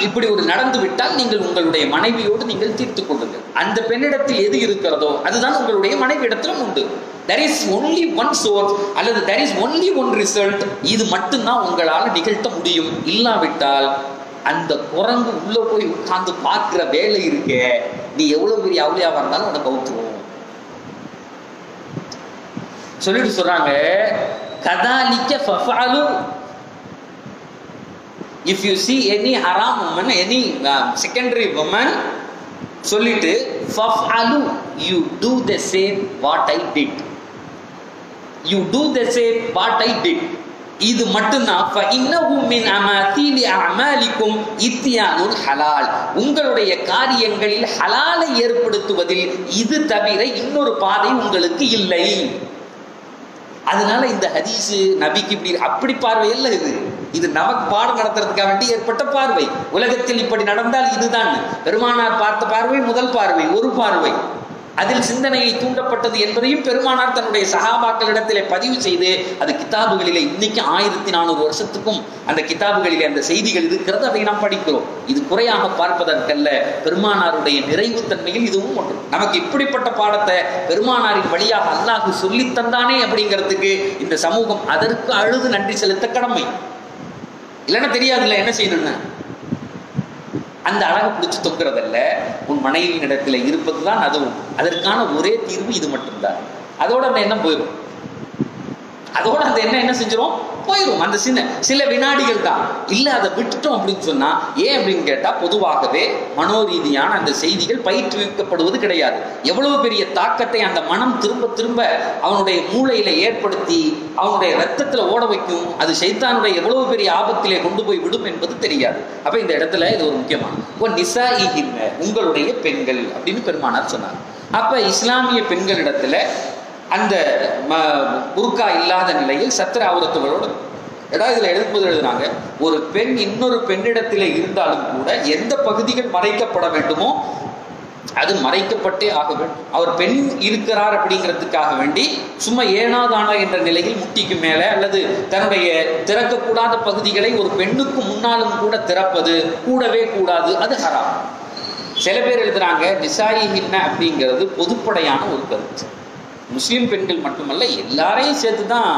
இப்படி ஒரு நடந்து விட்டால் நீங்கள் உங்களுடைய மனைவியோடு நீங்கள் தீர்த்துக் கொள்ளுங்கள். அந்த பெண்ணிடத்தில் எது இருக்கிறதோ அதுதான் உங்களுடைய மனைவி இடத்திலும் உண்டு. there is only one source அல்லது there is only one result. இது மட்டும்தான் உங்களால் நிகழ்த்த முடியும். இல்லாவிட்டால் அந்த குரங்கு உள்ள போய் உட்கார்ந்து பார்க்கிற வேலை இருக்கே, நீ எவ்வளவு பெரிய அவுளியாவா இருந்தாலும் உனக்கு அவுத்துருவோம் சொல்லிட்டு சொல்றாங்க. கதாலிக்க ஃபஃஅலு, if you see any haram woman, any secondary woman, சொல்லிட்டு ஃபஃஅலு, you do the same what I did, you do the same what I did. இது மட்டும்தான் فإنه من أماثيل أعمالكم إتيان الحلال. உங்களுடைய காரியங்களில் ஹலாலை ஏற்படுத்துவதில் இது தவிர இன்னொரு பாதை உங்களுக்கு இல்லை. அதனால இந்த ஹதீஸ் நபிக்கு இப்படி அப்படி பார்வை அல்ல, இது நமக்கு பாடம் நடத்துறதுக்காக வேண்டி ஏற்பட்ட பார்வை. உலகத்தில் இப்படி நடந்தால் இதுதான். பெருமானார் பார்த்த பார்வை முதல் பார்வை, ஒரு பார்வை. அதில் சிந்தனையை தூண்டப்பட்டது என்பதையும் பெருமானார் தன்னுடைய சஹாபாக்களிடத்திலே பதிவு செய்து அது கிதாபுகளிலே இன்னைக்கு 1400 வருஷத்துக்கும் அந்த கிதாபுகளிலே அந்த செய்திகள் இருக்கிறது. அதை நாம் படிக்கிறோம். இது குறையாக பார்ப்பதற்கல்ல, பெருமானாருடைய நிறைவு தன்மையில் இதுவும் ஒன்று. நமக்கு இப்படிப்பட்ட பாடத்தை பெருமானாரின் வழியாக அல்லாஹ் சொல்லி தந்தானே அப்படிங்கிறதுக்கு இந்த சமூகம் அதற்கு அழுது நன்றி செலுத்த கடமை. இல்லைன்னா தெரியாதுல்ல என்ன செய்யணும்னு. அந்த அழகை பிடிச்சி தொங்குறதல்ல, உன் மனைவியின் இடத்துல இருப்பதுதான் அதுவும். அதற்கான ஒரே தீர்வு இது மட்டும்தான். அதோட அந்த எண்ணம் போயிடும். அதோட அந்த எண்ணம் என்ன செஞ்சிடும்? போயிடும். அந்த சில வினாடிகள் தான். இல்லை அதை விட்டுட்டோம் அப்படின்னு சொன்னா ஏன் அப்படின்னு கேட்டா, பொதுவாகவே மனோரீதியான அந்த செய்திகள் பயிற்றுவிக்கப்படுவது கிடையாது. எவ்வளவு பெரிய தாக்கத்தை அந்த மனம் திரும்ப திரும்ப அவனுடைய மூளையில ஏற்படுத்தி அவனுடைய ரத்தத்துல ஓட வைக்கும், அது ஷைத்தானுடைய எவ்வளவு பெரிய ஆபத்திலே கொண்டு போய் விடும் என்பது தெரியாது. அப்ப இந்த இடத்துல இது ஒரு முக்கியமான நிசாஇஹின்ன, உங்களுடைய பெண்கள் அப்படின்னு பெருமானார் சொன்னார். அப்ப இஸ்லாமிய பெண்களிடத்துல அந்த புர்கா இல்லாத நிலையில் சத்திர ஆவரத்துகளோடு இதுல எழுதும்போது எழுதுனாங்க, ஒரு பெண் இன்னொரு பெண்ணிடத்திலே இருந்தாலும் கூட எந்த பகுதிகள் மறைக்கப்பட வேண்டுமோ அது மறைக்கப்பட்டே ஆக வேண்டும். அவர் பெண் இருக்கிறார் அப்படிங்கிறதுக்காக வேண்டி சும்மா ஏனாதானா என்ற நிலையில் முட்டிக்கு மேலே அல்லது தன்னுடைய திறக்கக்கூடாத பகுதிகளை ஒரு பெண்ணுக்கு முன்னாலும் கூட திறப்பது கூடவே கூடாது, அது ஹராம். சில பேர் எழுதுறாங்க நிசாயிஹின்ன அப்படிங்கிறது பொதுப்படையான ஒரு கருத்து. முஸ்லீம் பெண்கள் மட்டுமல்ல, எல்லாரையும் சேர்த்து தான்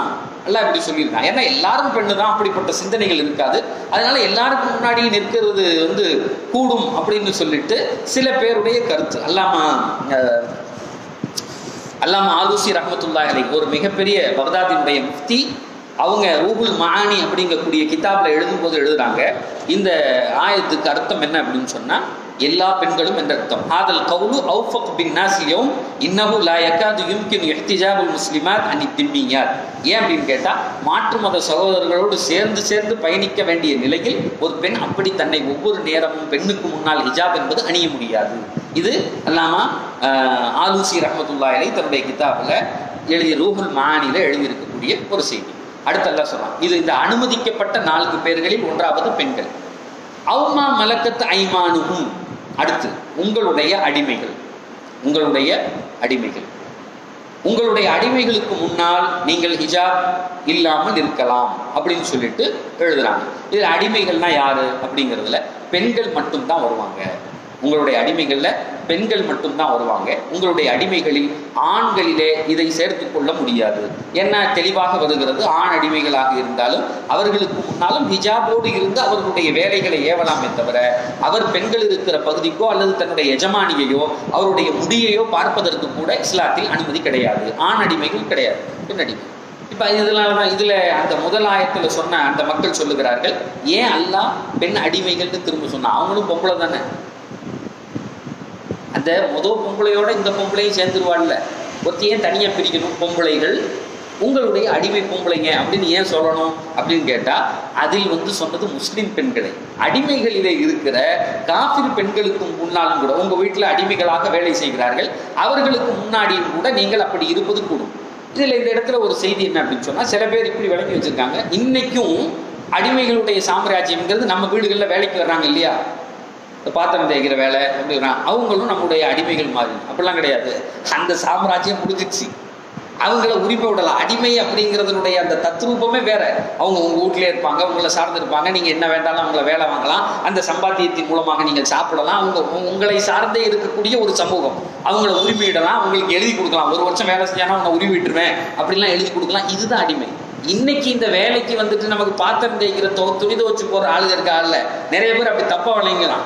எல்லாம் இப்படி சொல்லியிருக்காங்க. ஏன்னா எல்லாரும் பெண்ணு தான், அப்படிப்பட்ட சிந்தனைகள் இருக்காது. அதனால எல்லாருக்கும் முன்னாடி நிற்கிறது கூடும் அப்படின்னு சொல்லிட்டு சில பேருடைய கருத்து. அல்லாமா ஆலூசி ரஹ்மத்துல்லாஹி அலைஹி ஒரு மிகப்பெரிய பக்தாதினுடைய முஃப்தி, அவங்க ரூஹுல் மஆனி அப்படிங்கக்கூடிய கிதாப்ல எழுதும்போது எழுதுறாங்க, இந்த ஆயத்துக்கு அர்த்தம் என்ன அப்படின்னு சொன்னா எல்லா பெண்களும் என்ற அர்த்தம். ஹாதல் கவுலு அவ்ஃபக் பின் நாஸ் யௌம் இன்னஹு லா யகாது யும்கின் இஹ்திஜாபுல் முஸ்லிமாத் அன் திம்மியாத். ஏன் அப்படின்னு கேட்டா, மாற்று மத சகோதரர்களோடு சேர்ந்து பயணிக்க வேண்டிய நிலையில் ஒரு பெண் அப்படி தன்னை ஒவ்வொரு நேரமும் பெண்ணுக்கு முன்னால் ஹிஜாப் என்பது அணிய முடியாது. இது அல்லாமா ஆலூசி ரஹ்மத்துல்லாஹி அலைஹி தன்னுடைய கிதாபில் எழுதிய ரூஹுல் மஆனில எழுதியிருக்கக்கூடிய ஒரு செய்தி. அடுத்து அல்லாஹ் சொல்றான், இது இந்த அனுமதிக்கப்பட்ட 4 பேர்களில் ஒன்றாவது பெண்கள். அவ்மா மலக்கத் ஐமானுஹும், அடுத்து உங்களுடைய அடிமைகள். உங்களுடைய அடிமைகளுக்கு முன்னால் நீங்கள் ஹிஜாப் இல்லாமல் இருக்கலாம் அப்படின்னு சொல்லிட்டு எழுதுறாங்க. இதில் அடிமைகள்னா யாரு அப்படிங்கிறதுல பெண்கள் மட்டும்தான் வருவாங்க. உங்களுடைய அடிமைகள்ல பெண்கள் மட்டும்தான் வருவாங்க. உங்களுடைய அடிமைகளில் ஆண்களிலே இதை சேர்த்து கொள்ள முடியாது. என்ன தெளிவாக வருகிறது, ஆண் அடிமைகளாக இருந்தாலும் அவர்களுக்கு முன்னாலும் ஹிஜாபோடு இருந்து அவர்களுடைய வேலைகளை ஏவலாமே தவிர அவர் பெண்கள் இருக்கிற பகுதிக்கோ அல்லது தன்னுடைய எஜமானியையோ அவருடைய முடியையோ பார்ப்பதற்கு கூட இஸ்லாத்தில் அனுமதி கிடையாது. ஆண் அடிமைகள் கிடையாது, பெண் அடிமை. இப்ப இதனாலதான் இதுல அந்த முதல் ஆயத்துல சொன்ன அந்த மக்கள் சொல்லுகிறார்கள், ஏன் அல்லாஹ் பெண் அடிமைகள்னு திரும்ப சொன்னா? அவங்களும் பொம்பளை தானே. அந்த முதல் பொம்பளையோட இந்த பொம்பளையும் சேர்ந்துருவாள்ல, ஒருத்தையும் தனியாக பிரிக்கணும். பொம்பளைகள் உங்களுடைய அடிமை பொம்பளைங்க அப்படின்னு ஏன் சொல்லணும் அப்படின்னு கேட்டால், அதில் சொன்னது முஸ்லீம் பெண்களை. அடிமைகளிலே இருக்கிற காஃபிர் பெண்களுக்கு முன்னாலும் கூட உங்கள் வீட்டில் அடிமைகளாக வேலை செய்கிறார்கள், அவர்களுக்கு முன்னாடியும் கூட நீங்கள் அப்படி இருப்பது கூடும். இதில் இந்த இடத்துல ஒரு செய்தி என்ன அப்படின்னு சொன்னால், சில பேர் இப்படி விளங்கி வச்சுருக்காங்க, இன்னைக்கும் அடிமைகளுடைய சாம்ராஜ்யம்ங்கிறது நம்ம வீடுகளில் வேலைக்கு வர்றாங்க இல்லையா, பாத்திரம் தேய்க்கிற வேலை அப்படின்னா அவங்களும் நம்முடைய அடிமைகள் மாதிரி. அப்படிலாம் கிடையாது. அந்த சாம்ராஜ்யம் முடிஞ்சிச்சு, அவங்கள உரிமை விடலாம். அடிமை அப்படிங்கிறதுனுடைய அந்த தத்ரூபமே வேற. அவங்க உங்க வீட்டிலே இருப்பாங்க, உங்களை சார்ந்து இருப்பாங்க, நீங்க என்ன வேண்டாலும் அவங்கள வேலை வாங்கலாம், அந்த சம்பாத்தியத்தின் மூலமாக நீங்கள் சாப்பிடலாம். உங்களை சார்ந்தே இருக்கக்கூடிய ஒரு சமூகம். அவங்கள உரிமையிடலாம், அவங்களுக்கு எழுதி கொடுக்கலாம். 1 வருஷம் வேலை செஞ்சானா உன்னை உரிமையிட்டுருவேன் அப்படிலாம் எழுதி கொடுக்கலாம். இதுதான் அடிமை. இன்னைக்கு இந்த வேலைக்கு நமக்கு பாத்திரம் தேய்க்கிற துணி துவச்சு போற ஆளுங்க இருக்க ஆள்ல நிறைய பேர் அப்படி தப்பா வழங்கலாம்.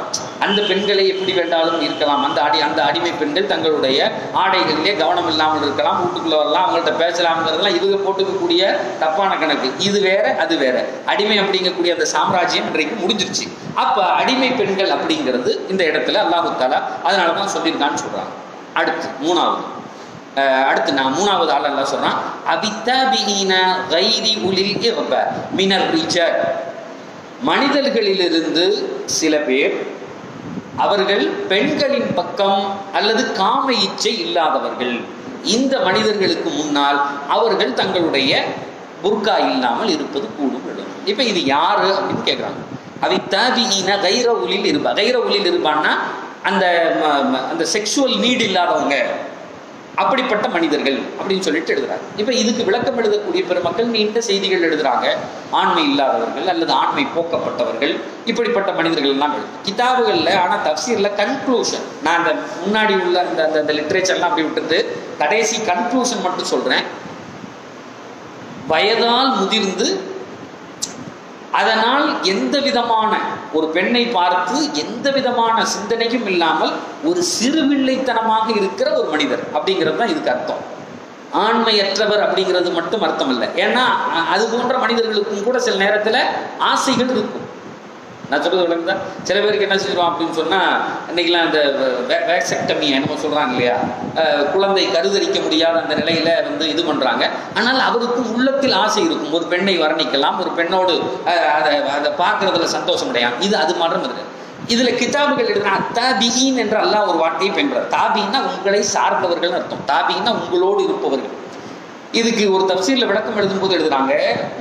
அந்த பெண்களை எப்படி வேண்டாலும் இருக்கலாம். அந்த அடிமை பெண்கள் தங்களுடைய ஆடைகளிலே கவனம் இல்லாமல் இருக்கலாம், வீட்டுக்குள்ள வரலாம், அவங்கள்ட்ட பேசலாம்ங்கிறதுலாம் இவங்க போட்டுக்கக்கூடிய தப்பான கணக்கு. இது வேற அது வேற. அடிமை அப்படிங்கக்கூடிய அந்த சாம்ராஜ்யம் இன்றைக்கு முடிஞ்சிருச்சு. அப்ப அடிமை பெண்கள் அப்படிங்கிறது இந்த இடத்துல அல்லாஹ் தஆலா அதனாலதான் சொல்லியிருக்கான்னு சொல்றாங்க. அடுத்து நான் 3வது ஆள் அல்லாஹ் சொல்றான், அபித்தாபிஈன கைரி உலில் இர்ப மினர் ரிஜால். மனிதர்களிலிருந்து சில பேர் அவர்கள் பெண்களின் பக்கம் அல்லது காம இச்சை இல்லாதவர்கள். இந்த மனிதர்களுக்கு முன்னால் அவர்கள் தங்களுடைய புர்கா இல்லாமல் இருப்பது கூடும். இப்ப இது யாரு அப்படின்னு கேட்கிறாங்க. அபித்தாபிஈன கைர உலில் இர்ப. கைர உலில் இர்பான்னா அந்த செக்ஷுவல் நீட் இல்லாதவங்க, அப்படிப்பட்ட மனிதர்கள் அப்படின்னு சொல்லிட்டு எழுதுறாங்க. இப்ப இதுக்கு விளக்கம் எழுதக்கூடிய பெருமக்கள் நீண்ட செய்திகள் எழுதுறாங்க. ஆண்மை இல்லாதவர்கள் அல்லது ஆண்மை போக்கப்பட்டவர்கள், இப்படிப்பட்ட மனிதர்கள் எல்லாம் கிதாபுகள்ல. ஆனா தஃப்சீர்ல கன்க்ளூஷன், நான் அந்த முன்னாடி உள்ள அந்த லிட்ரேச்சர்லாம் அப்படி விட்டுட்டு கடைசி கன்க்ளூஷன் மட்டும் சொல்றேன். வயதால் முதிர்ந்து அதனால் எந்த விதமான ஒரு பெண்ணை பார்த்து எந்த விதமான சிந்தனையும் இல்லாமல் ஒரு சிறுவில்லைத்தனமாக இருக்கிற ஒரு மனிதர் அப்படிங்கிறது தான் இதுக்கு அர்த்தம். ஆண்மையற்றவர் அப்படிங்கிறது மட்டும் அர்த்தம் இல்லை. ஏன்னா அது போன்ற மனிதர்களுக்கும் கூட சில நேரத்தில் ஆசைகள் இருக்கும். நான் சொல்றது விளங்குதா? சில பேருக்கு என்ன செய்வோம் அப்படின்னு சொன்னால், இன்னைக்கெல்லாம் அந்த வேக்செக்டமி என்னமோ சொல்கிறாங்க இல்லையா, குழந்தை கருதரிக்க முடியாத அந்த நிலையில் வந்து இது பண்ணுறாங்க. ஆனால் அவருக்கும் உள்ளத்தில் ஆசை இருக்கும், ஒரு பெண்ணை வர்ணிக்கலாம், ஒரு பெண்ணோடு அதை பார்க்குறதுல சந்தோஷம் அடையாம். இது அது மாற்றம் இருக்குது. இதில் கிதாபுகள் எழுதுனா தாபியின் என்ற அல்லாஹ் ஒரு வார்த்தையை பயன்படுறார். தாபின்னா உங்களை சார்ந்தவர்கள் அர்த்தம், தாபின்னா உங்களோடு இருப்பவர்கள். இதுக்கு ஒரு தப்சீரில் விளக்கம் எழுதும்போது எழுதுறாங்க,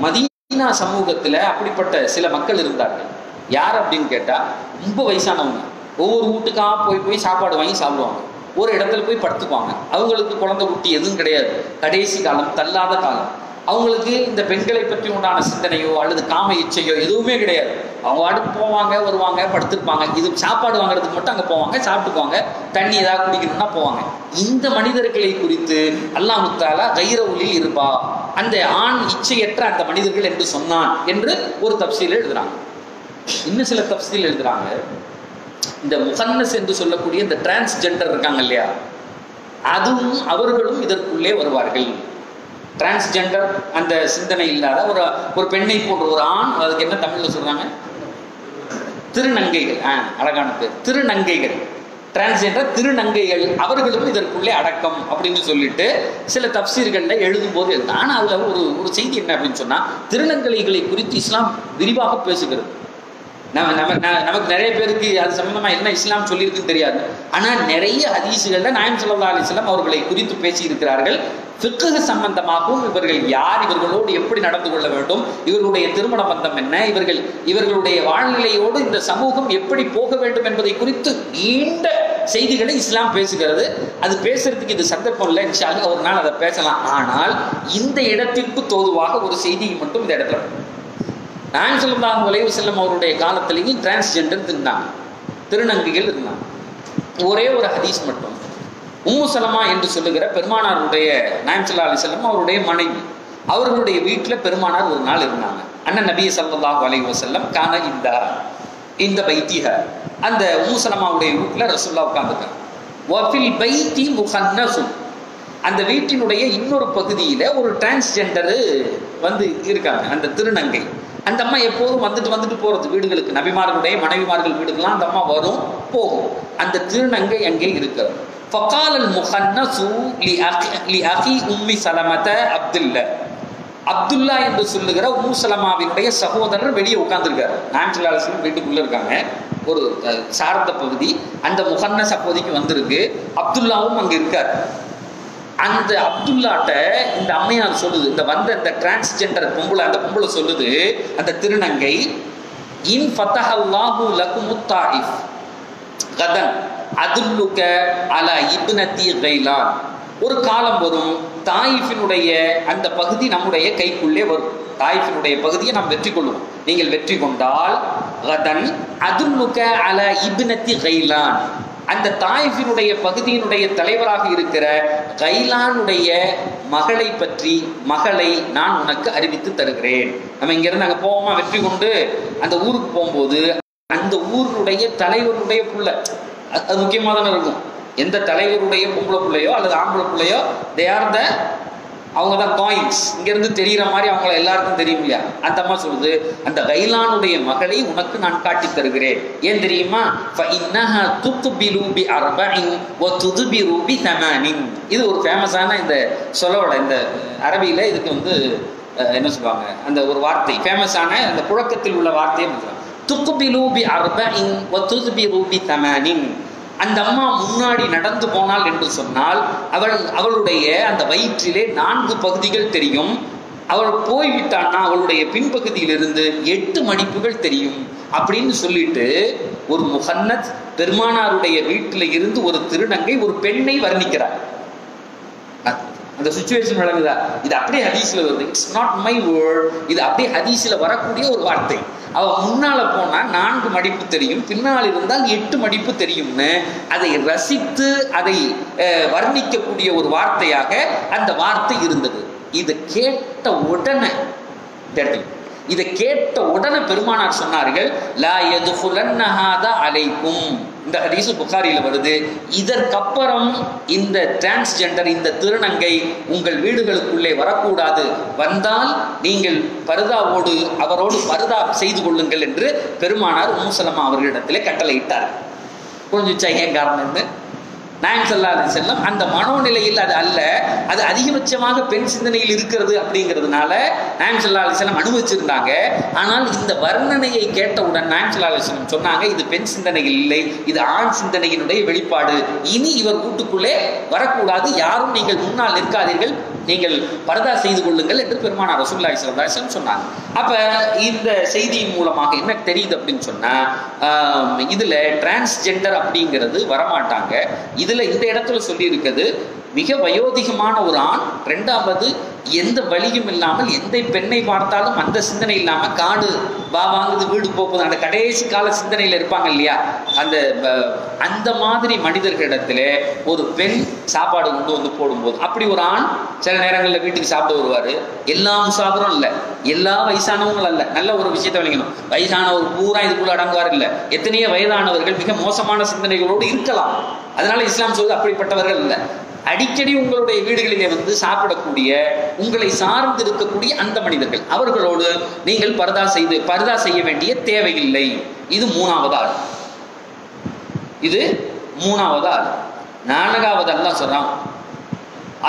மதீனா சமூகத்தில் அப்படிப்பட்ட சில மக்கள் இருந்தார்கள். யார் அப்படின்னு கேட்டால், ரொம்ப வயசானவங்க. ஒவ்வொரு வீட்டுக்காக போய் சாப்பாடு வாங்கி சாப்பிடுவாங்க, ஒரு இடத்துல போய் படுத்துக்குவாங்க. அவங்களுக்கு குழந்தை குட்டி எதுவும் கிடையாது, கடைசி காலம், தள்ளாத காலம். அவங்களுக்கு இந்த பெண்களை பற்றி உண்டான சிந்தனையோ அல்லது காம இச்சையோ எதுவுமே கிடையாது. அவங்க அடுத்து போவாங்க, வருவாங்க, படுத்திருப்பாங்க. இது சாப்பாடு வாங்குறதுக்கு மட்டும் அங்கே போவாங்க, சாப்பிட்டுக்குவாங்க, தண்ணி ஏதாவது குடிக்கணும்னா போவாங்க. இந்த மனிதர்களை குறித்து அல்லாஹ் தஆலா கைர ஒளியில் இருப்பா, அந்த ஆண் இச்சையற்ற அந்த மனிதர்கள் என்று சொன்னான் என்று ஒரு தப்சீரில் எழுதுறாங்க. இன்னும் சில தப்சீரில் எழுதுறாங்க, இந்த முகன்னஸ் என்று சொல்லக்கூடிய இந்த டிரான்ஸ்ஜெண்டர் இருக்காங்க இல்லையா, அதுவும் அவர்களும் இதற்குள்ளே வருவார்கள். டிரான்ஸ்ஜெண்டர் அந்த சிந்தனை இல்லாத ஒரு பெண்ணை போன்ற ஒரு ஆண், அதுக்கு என்ன தமிழ்ல சொல்றாங்க, திருநங்கைகள். அழகான பேர், திருநங்கைகள். டிரான்ஸ்ஜெண்டர் திருநங்கைகள், அவர்களும் இதற்குள்ளே அடக்கம் அப்படின்னு சொல்லிட்டு சில தப்சீர்கள்ல எழுதும் போது எழுது. ஆனால் அதுல ஒரு செய்தி என்ன அப்படின்னு சொன்னா, திருநங்கைகளை குறித்து இஸ்லாம் விரிவாக பேசுகிறது. நமக்கு நிறைய பேருக்கு அது சம்பந்தமா என்ன இஸ்லாம் சொல்லியிருக்குன்னு தெரியாது. ஆனால் நிறைய ஹதீஸுகள்ல நாயகம் ஸல்லல்லாஹு அலைஹி வஸல்லம் அவர்களை குறித்து பேசி இருக்கிறார்கள். ஃபிக்ஹ் சம்பந்தமாகவும் இவர்கள் யார், இவர்களோடு எப்படி நடந்து கொள்ள வேண்டும், இவர்களுடைய திருமண பந்தம் என்ன, இவர்களுடைய வாழ்நிலையோடு இந்த சமூகம் எப்படி போக வேண்டும் என்பதை குறித்து நீண்ட செய்திகளை இஸ்லாம் பேசுகிறது. அது பேசுறதுக்கு இது சந்தர்ப்பம் இல்லை, இன்ஷா அல்லாஹ் ஒரு நாள் அதை பேசலாம். ஆனால் இந்த இடத்திற்கு தோதுவாக ஒரு செய்தியை மட்டும் இந்த இடத்துல, நாயகம் ஸல்லல்லாஹு அலைஹி வஸல்லம் அவருடைய காலத்திலேயும் டிரான்ஸ்ஜெண்டர் இருந்தாங்க, திருநங்கைகள் இருந்தாங்க. ஒரே ஒரு ஹதீஸ் மட்டும், உம்மு சலமா என்று சொல்லுகிற பெருமானாருடைய, நாயகம் ஸல்லல்லாஹு அலைஹி வஸல்லம் அவருடைய மனைவி, அவர்களுடைய வீட்டில் பெருமானார் ஒரு நாள் இருந்தாங்க. அண்ணன் நபி ஸல்லல்லாஹு அலைஹி வஸல்லம் கான இந்த பைத்திஹ, அந்த உம்மு சலமாவுடைய வீட்டில் ரசூலுல்லாஹ் உட்கார்ந்துட்டாங்க. வஃபில் பைத்தி முகன்னசுன், அந்த வீட்டினுடைய இன்னொரு பகுதியில் ஒரு டிரான்ஸ்ஜெண்டரு வந்து இருக்காங்க, அந்த திருநங்கை. அந்த அம்மா எப்போதும் வந்துட்டு போகிறது வீடுகளுக்கு, நபிமார்களுடைய மனைவிமார்கள் வீடுக்கெல்லாம் அந்த அம்மா வரும் போகும். அந்த திருநங்கை அங்கே இருக்கிறது. ஃபகால் அல் முஹன்னசு லி அகி உம்மி சலமத அப்துல்லா, அப்துல்லா என்று சொல்லுகிற உம்மு சலமாவினுடைய சகோதரர் வெளியே உட்கார்ந்துருக்காரு. நாயகம் ஸல்லல்லாஹு அலைஹி வஸல்லம் வீட்டுக்குள்ளே இருக்காங்க, ஒரு சார்ந்த பகுதி. அந்த முஹன்னஸ் அப்போதைக்கு வந்திருக்கு, அப்துல்லாவும் அங்கே இருக்கார். அந்த அப்துல்லாட்ட இந்த அம்மையார் சொல்லுது, இந்த வந்த இந்த டிரான்ஸ்ஜெண்டர் பொம்பளை, அந்த பொம்பளை சொல்லுது, அந்த திருநங்கை, இன் ஃபதஹல்லாஹு லகுமுத் தாயிஃப் கதன் அதுல்லுக அலா இப்னதி கைலான், ஒரு காலம் வரும், தாயிஃபினுடைய அந்த பகுதி நம்முடைய கைக்குள்ளே வரும், தாயிஃபினுடைய பகுதியை நாம் வெற்றி கொள்வோம், நீங்கள் வெற்றி கொண்டால் கதன் அதுல்லுக அலா இப்னதி கைலான், அந்த தாயிஃபினுடைய பகுதியினுடைய தலைவராக இருக்கிற கைலானுடைய மகளை நான் உனக்கு அறிவித்து தருகிறேன். நம்ம இங்கிருந்து அங்கே போவோமா, வெற்றி கொண்டு அந்த ஊருக்கு போகும்போது அந்த ஊருடைய தலைவருடைய புள்ள, அது முக்கியமாக தானே இருக்கும். எந்த தலைவருடைய பொம்பளை பிள்ளையோ அல்லது ஆம்பளை பிள்ளையோ, அவங்க தான் காயின்ஸ், இங்கிருந்து தெரிகிற மாதிரி அவங்கள எல்லாருக்கும் தெரியும் இல்லையா. அந்த அம்மா சொல்லுது, அந்த கைலானுடைய மகளை உனக்கு நான் காட்டி தருகிறேன். ஏன் தெரியுமா, இது ஒரு ஃபேமஸான இந்த சொல்லோட, இந்த அரபியில இதுக்கு வந்து என்ன சொல்லுவாங்க, அந்த ஒரு வார்த்தை ஃபேமஸான அந்த புழக்கத்தில் உள்ள வார்த்தையை துக்பிலூபி அர்பஇன் வ துத்பிரூபி தமானின். அந்த அம்மா முன்னாடி நடந்து போனாள் என்று சொன்னால் அவளுடைய அந்த வயிற்றிலே 4 பகுதிகள் தெரியும். அவள் போய்விட்டான்னா அவளுடைய பின்பகுதியிலிருந்து 8 மடிப்புகள் தெரியும் அப்படின்னு சொல்லிட்டு ஒரு முஹன்னத் பெருமானாருடைய வீட்டில் இருந்து ஒரு திருநங்கை ஒரு பெண்ணை வர்ணிக்கிறார். அந்த சிச்சுவேஷன் விளங்குதா? இது அப்படியே ஹதீஸ்ல வருது. இட்ஸ் நாட் மை வேர்ட், இது அப்படியே ஹதீஸ்ல வரக்கூடிய ஒரு வார்த்தை. அவ முன்னால போனா 4 மடிப்பு தெரியும், பின்னால் இருந்தால் 8 மடிப்பு தெரியும்னு அதை ரசித்து அதை வர்ணிக்கக்கூடிய ஒரு வார்த்தையாக அந்த வார்த்தை இருந்தது. இது கேட்ட உடனே இதை கேட்ட உடனே பெருமானார் சொன்னார்கள், லா யதுகுலன்ன ஹாதா அலைக்கும். இந்த ஹதீஸ் புகாரியில் வருது. இதற்கப்புறம் இந்த டிரான்ஸ்ஜெண்டர், இந்த திருநங்கை உங்கள் வீடுகளுக்குள்ளே வரக்கூடாது, வந்தால் நீங்கள் பர்தாவோடு அவரோடு பர்தா செய்து கொள்ளுங்கள் என்று பெருமானார் உம்மு சலமா அவர்களிடத்திலே கட்டளையிட்டார். புரிஞ்சுச்சா ஏன் காரணம்னு? நாயகம் ஸல்லல்லாஹு அலைஹி வஸல்லம் அந்த மனோநிலையில் அது அல்ல, அது அதிகபட்சமாக பெண் சிந்தனையில் இருக்கிறது அப்படிங்கிறதுனால நாயகம் ஸல்லல்லாஹு அலைஹி வஸல்லம் அனுமதிச்சிருந்தாங்க. ஆனால் இந்த வர்ணனையை கேட்டவுடன் நாயகம் ஸல்லல்லாஹு அலைஹி வஸல்லம் சொன்னாங்க, இது பெண் சிந்தனையில் இல்லை, இது ஆண் சிந்தனையினுடைய வெளிப்பாடு. இனி இவர் வீட்டுக்குள்ளே வரக்கூடாது, யாரும் நீங்கள் முன்னால் நிற்காதீர்கள், நீங்கள் பர்தா செய்து கொள்ளுங்கள் என்று பெருமானார் ரசூலுல்லாஹி ஸல்லல்லாஹு அலைஹி வஸல்லம் சொன்னாங்க. அப்ப இந்த செய்தியின் மூலமாக என்ன தெரியுது அப்படின்னு சொன்னா, இதுல டிரான்ஸ்ஜெண்டர் அப்படிங்கிறது வரமாட்டாங்க. இதுல இந்த இடத்துல சொல்லி இருக்குது, மிக வயோதிகமான ஒரு ஆண், ரெண்டாவது எந்த வழியும் இல்லாமல் எந்த பெண்ணை பார்த்தாலும் அந்த சிந்தனை இல்லாம காடு வாங்குது வீடு போகுது அந்த கடைசி கால சிந்தனையில் இருப்பாங்க இல்லையா, அந்த மாதிரி மனிதர்களிடத்துல ஒரு பெண் சாப்பாடு கொண்டு வந்து போடும்போது, அப்படி ஒரு ஆண் சில நேரங்களில் வீட்டுக்கு சாப்பிட வருவாரு. எல்லா முசாபரும் இல்லை, எல்லா வயசானவங்களும் அல்ல. நல்ல ஒரு விஷயத்தை விளங்கணும், வயசானவர் பூரா இதுக்குள்ள அடங்குவார் இல்லை. எத்தனையோ வயதானவர்கள் மிக மோசமான சிந்தனைகளோடு இருக்கலாம். அதனால இஸ்லாம் சொல்வது அப்படிப்பட்டவர்கள் இல்லை. அடிக்கடி உங்களுடைய வீடுகளிலே வந்து சாப்பிடக்கூடிய, உங்களை சார்ந்து இருக்கக்கூடிய அந்த மனிதர்கள், அவர்களோடு நீங்கள் பர்தா செய்ய வேண்டிய தேவையில்லை. இது மூணாவது ஆள். இது மூணாவது ஆள். நான்காவது அல்லாஹ் சொல்றான்,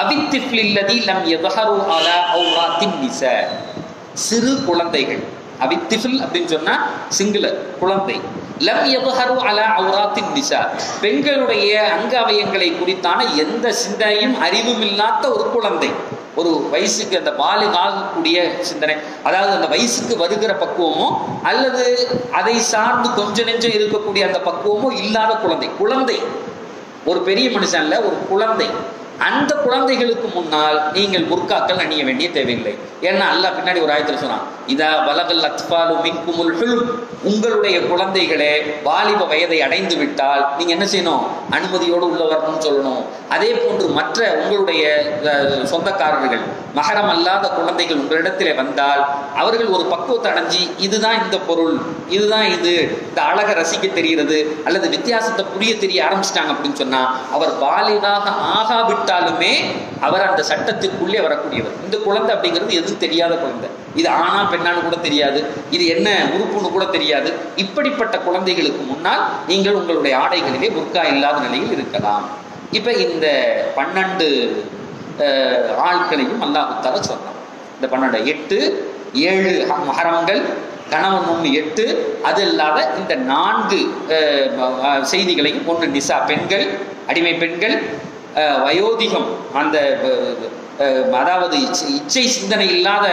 அவித்திஃப்லில்லதி லம் யظஹரு அலா அவ்ராத்தின் நிஸா. சிறு குழந்தைகள், அவித்திஃபில் அப்படின்னு சொன்னா சிங்குலர், குழந்தை. லம் யظஹரு அலா அவ்ராத்தின் நிஸா, பெண்களுடைய அங்க அவயங்களை குறித்தான எந்த சிந்தனையும் அறிவும் இல்லாத ஒரு குழந்தை, ஒரு வயசுக்கு அந்த பாலிகாகக்கூடிய சிந்தனை, அதாவது அந்த வயசுக்கு வருகிற பக்குவமோ அல்லது அதை சார்ந்து கொஞ்ச நெஞ்சம் இருக்கக்கூடிய அந்த பக்குவமோ இல்லாத குழந்தை, ஒரு பெரிய மனுஷன்ல ஒரு குழந்தை. அந்த குழந்தைகளுக்கு முன்னால் நீங்கள் புர்காக்கள் அணிய வேண்டிய தேவையில்லை. ஏன்னா அல்லாஹ் பின்னாடி ஒரு ஆயத்தில் சொன்னான், இதா பலகல் அத்ஃபாலு மின்குமுல் ஹுல்ம், உங்களுடைய குழந்தைகளே வாலிப வயதை அடைந்து விட்டால் நீங்க என்ன செய்யணும், அனுமதியோடு உள்ள வரணும்னு சொல்லணும். அதே போன்று மற்ற உங்களுடைய சொந்தக்காரர்கள், மஹரம் அல்லாத குழந்தைகள் உங்களிடத்திலே வந்தால் அவர்கள் ஒரு பக்குவத்தை அடைஞ்சி, இதுதான் இந்த பொருள், இதுதான் இது, இந்த அழகை ரசிக்க தெரிகிறது அல்லது வித்தியாசத்தை புரிய தெரிய ஆரம்பிச்சிட்டாங்க அப்படின்னு சொன்னா, அவர் பாலிகாக ஆகாவிட்டாலுமே அவர் அந்த சட்டத்திற்குள்ளே வரக்கூடியவர். இந்த குழந்தை அப்படிங்கிறது எதுவும் தெரியாத குழந்தை, இது ஆனா பெண்ணான்னு கூட தெரியாது, இது என்ன உறுப்புன்னு கூட தெரியாது. இப்படிப்பட்ட குழந்தைகளுக்கு முன்னால் நீங்கள் உங்களுடைய ஆடைகளிலே புர்கா இல்லாத நிலையில் இருக்கலாம். இப்ப இந்த 12 ஆட்களையும் அல்லாஹ் தஆலா சொன்னான். இந்த 12 7 மஹரம்கள், கணவன் 8, அது இல்லாத இந்த 4 செய்திகளையும், 1 நிசா பெண்கள், அடிமை பெண்கள், வயோதிகம் அந்த அதாவது இச்சை சிந்தனை இல்லாத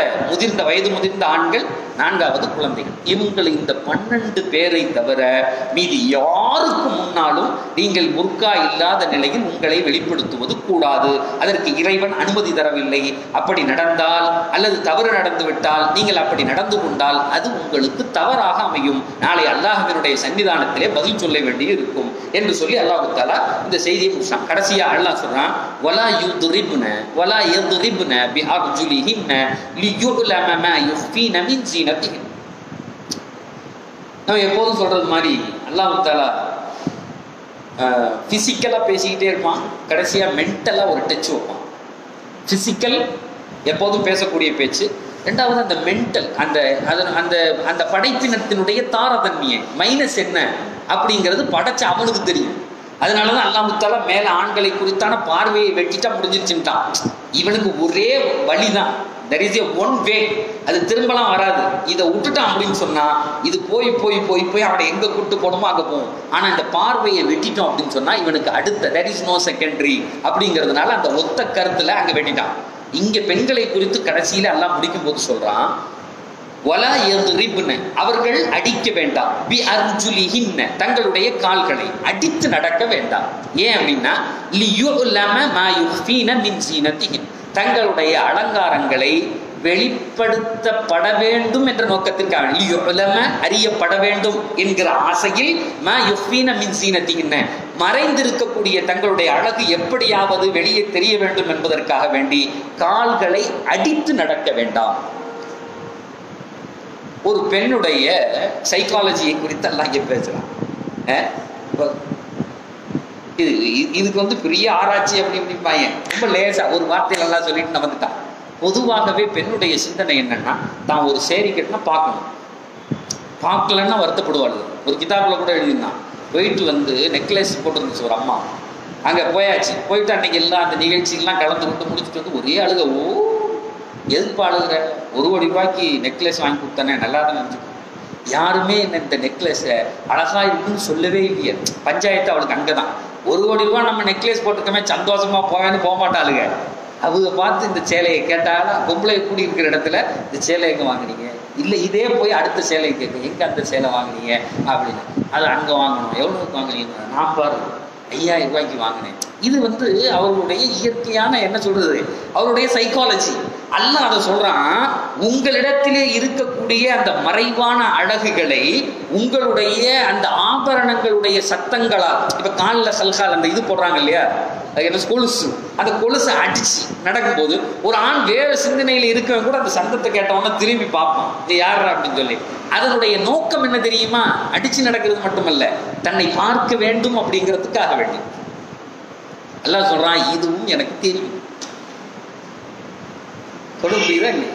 வயது முதிர்ந்த ஆண்கள், 4வது குழந்தைகள். இவங்களை இந்த 12 பேரை தவிர மீதி யாருக்கு முன்னாலும் நீங்கள் புர்கா இல்லாத நிலையில் உங்களை வெளிப்படுத்துவது கூடாது. அதற்கு இறைவன் அனுமதி தரவில்லை. அப்படி நடந்தால் அல்லது தவறு நடந்துவிட்டால், நீங்கள் அப்படி நடந்து கொண்டால் அது உங்களுக்கு தவறாக அமையும். நாளை அல்லாஹ்வினுடைய சன்னிதானத்திலே பதில் சொல்ல வேண்டி இருக்கும் என்று சொல்லி அல்லாஹ் தஆலா இந்த செய்தியை முடிச்சான். கடைசியா அல்லாஹ் சொல்றான், வலா யுத்ரிப்ன வலா யத்ரிப்ன பிஅர்ஜுலிஹின்ன லியுலம மா யுஃபீன மின் ஸீனத்திஹின். நம்ம எப்போதும் சொல்றது மாதிரி அல்லாஹ் தஆலா பிசிக்கலா பேசிக்கிட்டே இருப்பான், கடைசியா மென்டலா ஒரு டச் வைப்பான். பிசிக்கல் எப்போதும் பேசக்கூடிய பேச்சு, ரெண்டாவது அந்த மென்டல், அந்த அந்த அந்த படைப்பினத்தினுடைய தாரதன்மையை மைனஸ் என்ன அப்படிங்கிறது படைச்ச அவனுக்கு தெரியும். அதனாலதான் அல்லாஹ் தஆலா மேல ஆண்களை குறித்தான பார்வையை வெட்டிட்டா முடிஞ்சிருச்சுட்டான். இவனுக்கு ஒரே வழிதான், there is a one way, அது திரும்பலாம் வராது. இதை விட்டுட்டான் அப்படின்னு சொன்னா இது போய் போய் போய் போய் அவனை எங்க கூட்டு போகணுமோ அங்க போகும். ஆனா இந்த பார்வையை வெட்டிட்டோம் அப்படின்னு சொன்னா இவனுக்கு அடுத்த there is no secondary அப்படிங்கிறதுனால அந்த ஒத்த கருத்துல அங்க வெட்டிட்டான். இங்க பெண்களை குறித்து கடைசியில அல்லாஹ் முடிக்கும் போது சொல்றான், வலா யத்ரிப்ன, அவர்கள் அடிக்க வேண்டாம், பி அர்ஜுலிஹின்ன, தங்களுடைய கால்களை அடித்து நடக்க வேண்டாம். ஏன் அப்படின்னா லியுலம மா யுஃபீன மின் ஸீனத்திஹின், தங்களுடைய அலங்காரங்களை வெளிப்படுத்தப்பட வேண்டும் என்ற நோக்கத்திற்காக, லியுலம அறியப்பட வேண்டும் என்கிற ஆசையில், மா யுஃபீன மின் ஸீனத்திஹின்ன மறைந்திருக்கக்கூடிய தங்களுடைய அழகு எப்படியாவது வெளியே தெரிய வேண்டும் என்பதற்காக வேண்டி கால்களை அடித்து நடக்க வேண்டாம். ஒரு பெண்ணுடைய சைக்காலஜியை குறித்து எல்லாம் இங்கே பேசுறான். இதுக்கு வந்து பெரிய ஆராய்ச்சி அப்படி இப்படிப்பாங்க, ரொம்ப லேசா ஒரு வார்த்தையில எல்லாம் சொல்லிட்டு வந்துட்டான். பொதுவாகவே பெண்ணுடைய சிந்தனை என்னன்னா, தான் ஒரு சேரி கட்டினா பார்க்கணும், பார்க்கலன்னா வருத்தப்படுவாள். ஒரு கிதாபில் கூட எழுதியிருந்தான், போயிட்டு வந்து நெக்லஸ் போட்டுருந்துச்சு ஒரு அம்மா, அங்கே போயாச்சு, போயிட்டு அன்னைக்கு எல்லாம் அந்த நிகழ்ச்சிகள்லாம் கலந்து கொண்டு முடிச்சுட்டு வந்து ஒரே அழுக. ஓ எதுக்கு அழுகிற, ₹1 கோடி நெக்லஸ் வாங்கி கொடுத்தானே, நல்லா தான் நினச்சிக்கோ. யாருமே என்ன இந்த நெக்லஸை அழகா இருக்குன்னு சொல்லவே இல்லையே. பஞ்சாயத்து அவளுக்கு அங்கே தான். ₹1 கோடி நம்ம நெக்லஸ் போட்டுக்கமே சந்தோஷமா போவேன்னு போக மாட்டாளுங்க. அவங்க பார்த்து இந்த சேலையை கேட்டாலும், பொம்பளை கூடி இருக்கிற இடத்துல இந்த சேலை எங்கே வாங்கினீங்க, இல்லை இதே போய் அடுத்த சேலை கேட்க, எங்கே அந்த சேலை வாங்கினீங்க அப்படின்னு. அது அங்கே வாங்கணும், எவ்வளோக்கு வாங்கினீங்க, நான் பாரு ₹5000 வாங்கினேன். இது வந்து அவர்களுடைய இயற்கையான என்ன சொல்றது, அவருடைய சைக்காலஜி. அல்லாஹ் அதை சொல்றான், உங்களிடத்திலே இருக்கக்கூடிய அந்த மறைவான அழகுகளை உங்களுடைய அந்த ஆபரணங்களுடைய சத்தங்களால், இப்ப காலில் சல்கால் அந்த இது போடுறாங்க இல்லையா, என்ன கொலுசு, அந்த கொலுசை அடிச்சு நடக்கும்போது ஒரு ஆண் வேற சிந்தனையில இருக்கவங்க கூட அந்த சத்தத்தை கேட்டவன திரும்பி பார்ப்பான், இது யாரா அப்படின்னு சொல்லி. அதனுடைய நோக்கம் என்ன தெரியுமா, அடிச்சு நடக்கிறது மட்டுமல்ல, தன்னை பார்க்க வேண்டும் அப்படிங்கிறதுக்காக வேண்டி. அல்லாஹ் சொல்றான், இதுவும் எனக்கு தெரியும். புரியுதா இல்லை?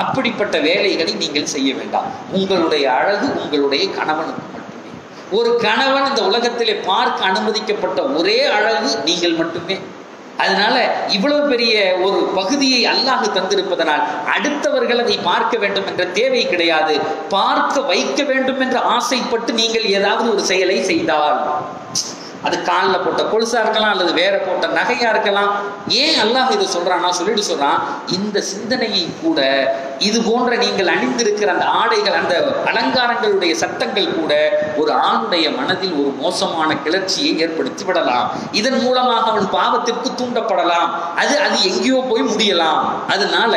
அப்படிப்பட்ட வேலைகளை நீங்கள் செய்ய வேண்டாம். உங்களுடைய அழகு உங்களுடைய கணவனுக்கு மட்டுமே. ஒரு கணவன் இந்த உலகத்திலே பார்க்க அனுமதிக்கப்பட்ட ஒரே அழகு நீங்கள் மட்டுமே. அதனால இவ்வளவு பெரிய ஒரு பகுதியை அல்லாஹ் தந்திருப்பதனால் அடுத்தவர்கள் அதை பார்க்க வேண்டும் என்ற தேவை கிடையாது. பார்க்க வைக்க வேண்டும் என்று ஆசைப்பட்டு நீங்கள் ஏதாவது ஒரு செயலை செய்தால், அது காலில் போட்ட கொலுசா இருக்கலாம், அல்லது வேற போட்ட நகையா இருக்கலாம். ஏன் அல்லாஹ் இதை சொல்றான்னா, சொல்லிட்டு சொல்றான், இந்த சிந்தனையை கூட இது போன்ற நீங்கள் அணிந்திருக்கிற அந்த ஆடைகள், அந்த அலங்காரங்களுடைய சட்டங்கள் கூட ஒரு ஆணுடைய மனதில் ஒரு மோசமான கிளர்ச்சியை ஏற்படுத்தி விடலாம். இதன் மூலமாக அவன் பாவத்திற்கு தூண்டப்படலாம். அது எங்கேயோ போய் முடியலாம். அதனால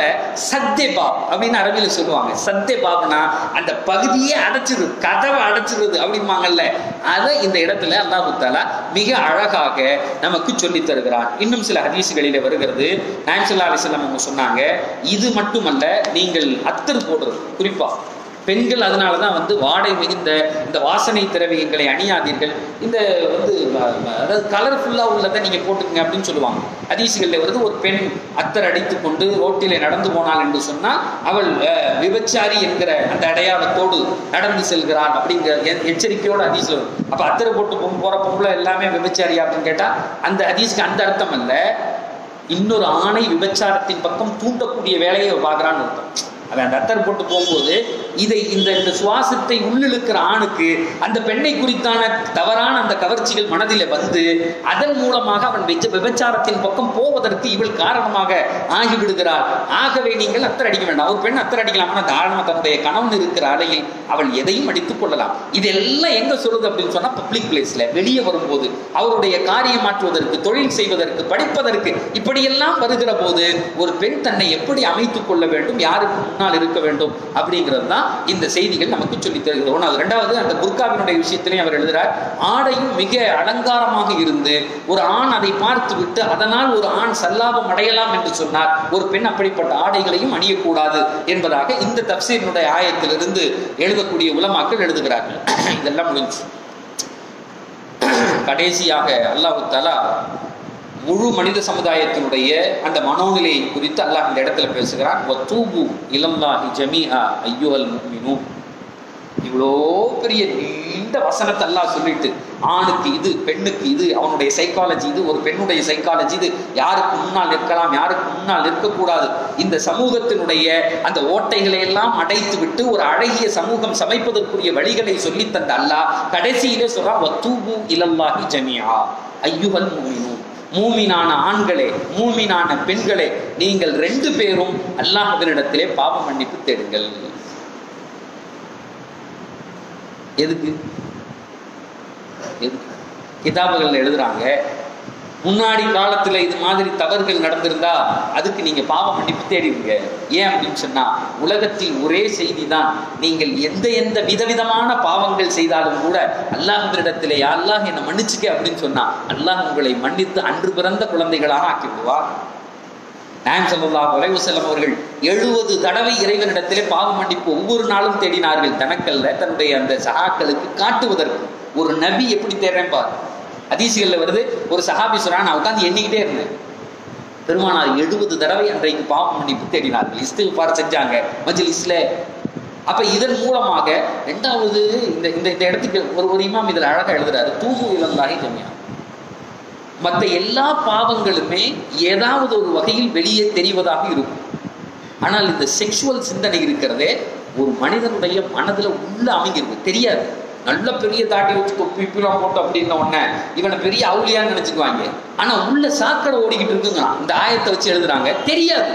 சத்தேபாப் அப்படின்னு அரபியில் சொல்லுவாங்க. சத்தேபாப்னா அந்த பகுதியே அடைச்சிருது, கதவை அடைச்சிருது அப்படிம்பாங்கல்ல. அதை இந்த இடத்துல அல்லாஹ் தஆலா மிக அழகாக நமக்கு சொல்லி தருகிறார். இன்னும் சில ஹதீஸ்களிலே வருகிறது, நாயகம் ஸல்லல்லாஹு அலைஹி வஸல்லம் அவங்க சொன்னாங்க, இது மட்டுமல்ல, நீங்கள் அத்தர் போடுறது, குறிப்பா பெண்கள் அதனாலதான் வந்து வாடை மிகுந்த இந்த வாசனை திரவியங்களை அணியாதீர்கள், இந்த வந்து அதாவது கலர்ஃபுல்லா உள்ளதை நீங்க போட்டுக்கங்க அப்படின்னு சொல்லுவாங்க. ஹதீஸ்களில் வருது, ஒரு பெண் அத்தர் அடித்து கொண்டு ரோட்டிலே நடந்து போனாள் என்று சொன்னால் அவள் விபச்சாரி என்கிற அந்த அடையாளத்தோடு நடந்து செல்கிறாள் அப்படிங்கிற எச்சரிக்கையோடு ஹதீஸ் வரும். அப்ப அத்தரை போட்டு போற பொம்பளை எல்லாமே விபச்சாரியா அப்படின்னு கேட்டா அந்த ஹதீஸ்க்கு அந்த அர்த்தம் அல்ல. இன்னொரு ஆணை விபச்சாரத்தின் பக்கம் தூண்டக்கூடிய வேலையை பார்க்கிறான்னு அர்த்தம். அவன் அந்த அத்தர் போட்டு போகும்போது இந்த சுவாசத்தை உள்ளிழுக்கிற ஆணுக்கு அந்த பெண்ணை குறித்தான தவறான அந்த கவர்ச்சிகள் மனதில் வந்து அதன் மூலமாக அவன் விபச்சாரத்தின் பக்கம் போவதற்கு இவள் காரணமாக ஆகிவிடுகிறாள். ஆகவே நீங்கள் அத்தர் அடிக்க வேண்டாம். ஒரு பெண் அத்தர் அடிக்கலாம்னா தாராளமாக தன்னுடைய கணவன் இருக்கிற அறையில் அவள் எதையும் அடித்துக் கொள்ளலாம். இதெல்லாம் எங்க சொல்றது அப்படின்னு சொன்னா, பப்ளிக் பிளேஸ்ல வெளியே வரும்போது அவருடைய காரியம் மாற்றுவதற்கு, தொழில் செய்வதற்கு, படிப்பதற்கு, இப்படியெல்லாம் வருகிற போது ஒரு பெண் தன்னை எப்படி அமைத்துக் கொள்ள வேண்டும், யாருக்கு முன்னால் இருக்க வேண்டும் அப்படிங்கிறது தான் இந்த செய்திகள் நமக்கு சொல்லி தருகிறது. இரண்டாவது, அந்த புர்காவினுடைய விஷயத்திலையும் அவர் எழுதுகிறார், ஆடையும் மிக அலங்காரமாக இருந்து ஒரு ஆண் அதை பார்த்து விட்டு அதனால் ஒரு ஆண் சல்லாபம் அடையலாம் என்று சொன்னார். ஒரு பெண் அப்படிப்பட்ட ஆடைகளையும் அணியக்கூடாது என்பதாக இந்த தப்சீரினுடைய ஆயத்திலிருந்து எழுதக்கூடிய உலமாக்கள் எழுதுகிறார்கள். இதெல்லாம் முடிஞ்சு கடைசியாக அல்லாஹ் தஆலா முழு மனித சமுதாயத்தினுடைய அந்த மனோநிலையை குறித்து அல்லாஹ் இந்த இடத்துல பேசுகிறான். வதூபு இலல்லாஹி ஜமீஆ அய்யுஹல் முஃமினூன். இவ்வளோ பெரிய நீண்ட வசனத்தை அல்லாஹ் சொல்லிட்டு, ஆணுக்கு இது, பெண்ணுக்கு இது, அவனுடைய சைக்காலஜி இது, ஒரு பெண்ணுடைய சைக்காலஜி இது, யாருக்கு முன்னால் நிற்கலாம், யாருக்கு முன்னால் நிற்கக்கூடாது, இந்த சமூகத்தினுடைய அந்த ஓட்டைகளை எல்லாம் அடைத்து விட்டு ஒரு அழகிய சமூகம் சமைப்பதற்குரிய வழிகளை சொல்லி தந்த அல்லாஹ் கடைசியிலே சொல்றான், வதூபு இலல்லாஹி ஜமீஆ அய்யுஹல் முஃமினூன். மூமினான ஆண்களே, மூமினான பெண்களே, நீங்கள் 2 பேரும் அல்லாஹ்வினிடத்திலே பாவ மன்னிப்பு தேடுங்கள். எதுக்கு? கிதாபுகள் எழுதுறாங்க, முன்னாடி காலத்துல இது மாதிரி தவறுகள் நடந்திருந்தா அதுக்கு நீங்க பாவ மன்னிப்பு தேடிடுங்க. ஏன் அப்படின்னு சொன்னா, உலகத்தில் ஒரே செய்தி தான், நீங்கள் எந்த விதவிதமான பாவங்கள் செய்தாலும் கூட அல்லாஹ்விடத்திலே யா அல்லாஹ் என்னை மன்னிச்சுக்க அப்படின்னு சொன்னா அல்லாஹ் உங்களை மன்னித்து அன்று பிறந்த குழந்தைகளாக ஆக்கி விடுவார். நாயகம் ஸல்லல்லாஹு அலைஹி வஸல்லம் அவர்கள் 70 தடவை இறைவனிடத்திலே பாவ மன்னிப்பு ஒவ்வொரு நாளும் தேடினார்கள். தனக்கல்ல, தன்னுடைய அந்த சஹாக்களுக்கு காட்டுவதற்கு. ஒரு நபி எப்படி தேடுறேன் பார். ஹதீஸ்கள்ல வருது, ஒரு சஹாபி சொல்றான், நான் உட்கார்ந்து எண்ணிக்கிட்டே இருந்தேன். பெருமானார் 70 தடவை அன்றைக்கு பாவ மன்னிப்பு தேடினார்கள், இஸ்திக்ஃபார் செஞ்சாங்க மஜ்லிஸ்ல. அப்ப இதன் மூலமாக இரண்டாவது இந்த இடத்துக்கு ஒரு இமாம் இதில் அழகா எழுதுறாரு, தூபு இலல்லாஹி ஜமீஆ. மற்ற எல்லா பாவங்களுமே ஏதாவது ஒரு வகையில் வெளியே தெரிவதாக இருக்கும். ஆனால் இந்த செக்ஷுவல் சிந்தனை இருக்கிறதே ஒரு மனிதனுடைய மனதுல உள்ள அமைஞ்சிருக்கு, தெரியாது. நல்ல பெரிய தாட்டி வச்சு தொப்பிலாம் போட்டு அப்படின்ன உடனே இவனை பெரிய அவுளியான்னு நினைச்சுக்குவாங்க. ஆனா உள்ள சாக்கடை ஓடிக்கிட்டு இருக்குங்க. இந்த ஆயத்தை வச்சு எழுதுறாங்க, தெரியாது.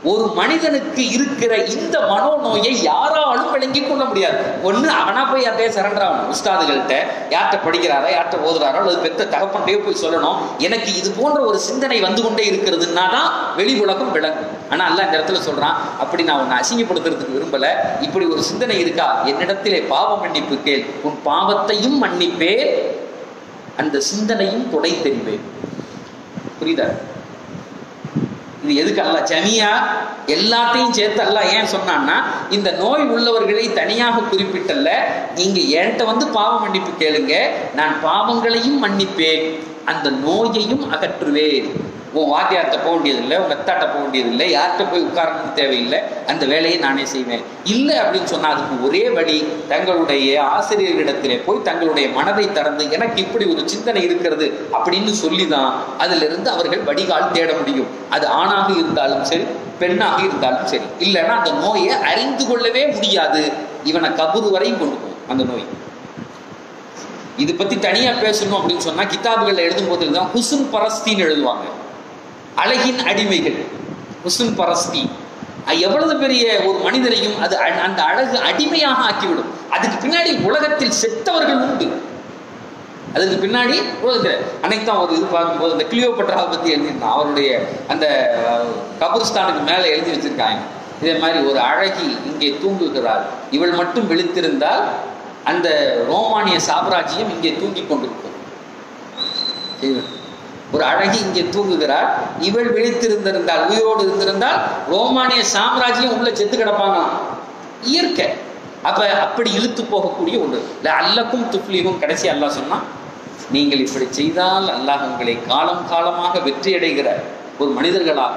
ஒரு மனிதனுக்கு இருக்கிற இந்த மனோநோயை யாராலும் விளங்கி கொள்ள முடியாது. ஒண்ணு அவனா போய் யார்கிட்டயே சரண்டர் ஆகணும், உஸ்தாதுகள்கிட்ட, யார்கிட்ட படிக்கிறாரா, யார்கிட்ட ஓதுறாரோ, அல்லது பெத்த தகப்பன்கிட்டயே போய் சொல்லணும், எனக்கு இது போன்ற ஒரு சிந்தனை வந்து கொண்டே இருக்கிறதுனா தான் வெளி உலகம் விளங்கும். ஆனா அல்லாஹ் இந்த இடத்துல சொல்றான், அப்படி நான் உன்னை அசிங்கப்படுத்துறதுக்கு விரும்பல, இப்படி ஒரு சிந்தனை இருக்கா, என்னிடத்திலே பாவ மன்னிப்பு கேள், உன் பாவத்தையும் மன்னிப்பேன், அந்த சிந்தனையும் தொடை தெரிவேன். புரியுதா? இது எதுக்கு அல்லாஹ் ஜமியா எல்லாத்தையும் சேர்த்து அல்லாஹ் ஏன் சொன்னான்னா, இந்த நோய் உள்ளவர்களை தனியாக குறிப்பிட்டல்ல, நீங்க என்கிட்ட வந்து பாவ மன்னிப்பு கேளுங்க, நான் பாவங்களையும் மன்னிப்பேன், அந்த நோயையும் அகற்றுவேன். உன் வாத்தியார்கிட்ட போக வேண்டியதில்லை, உங்க அத்தாட்ட போக வேண்டியதில்லை, யார்கிட்ட போய் உட்காரணும் தேவையில்லை, அந்த வேலையை நானே செய்வேன். இல்லை அப்படின்னு சொன்னா அதுக்கு ஒரே வழி, தங்களுடைய ஆசிரியர்களிடத்திலே போய் தங்களுடைய மனதை திறந்து, எனக்கு இப்படி ஒரு சிந்தனை இருக்கிறது அப்படின்னு சொல்லிதான் அதிலிருந்து அவர்கள் வடிகால் தேட முடியும். அது ஆணாக இருந்தாலும் சரி, பெண்ணாக இருந்தாலும் சரி. இல்லைன்னா அந்த நோயை அறிந்து கொள்ளவே முடியாது. இவனை கபூர் வரையும் கொண்டு போகும் அந்த நோய். இது பத்தி தனியா பேசணும் அப்படின்னு சொன்னா கிதாபுகள் எழுதும் போது தான் ஹுஸ்ன் பரஸ்தின்னு எழுதுவாங்க. அழகின் அடிமைகள், ஹுஸ்ன் பரஸ்தி. எவ்வளவு பெரிய ஒரு மனிதரையும் அது அந்த அழகு அடிமையாக ஆக்கிவிடும். அதுக்கு பின்னாடி உலகத்தில் செத்தவர்கள் உண்டு. அதுக்கு பின்னாடி அன்னைக்கு தான் ஒரு இது பார்க்கும்போது அந்த கிளியோபட்ராவை பத்தி எழுதியிருந்தான். அவருடைய அந்த கபர்ஸ்தானுக்கு மேல எழுதி வச்சிருக்காங்க, இதே மாதிரி ஒரு அழகி இங்கே தூங்குகிறாள், இவள் மட்டும் விழித்திருந்தால் அந்த ரோமானிய சாம்ராஜ்யம் இங்கே தூங்கி கொண்டிருக்கும். ஒரு அழகி இங்கே தூங்குகிறார், இவள் விழித்திருந்திருந்தால், உயிரோடு இருந்திருந்தால் ரோமானிய சாம்ராஜ்யம் உள்ள செத்து கிடப்பாங்களாம். இயற்கை. அப்ப அப்படி இழுத்து போகக்கூடிய ஒன்று. அல்லக்கும் துப்ளிகும் கடைசி அல்லாஹ் சொன்னா, நீங்கள் இப்படி செய்தால் அல்லாஹ் உங்களை காலம் காலமாக வெற்றி அடைகிற ஒரு மனிதர்களாக,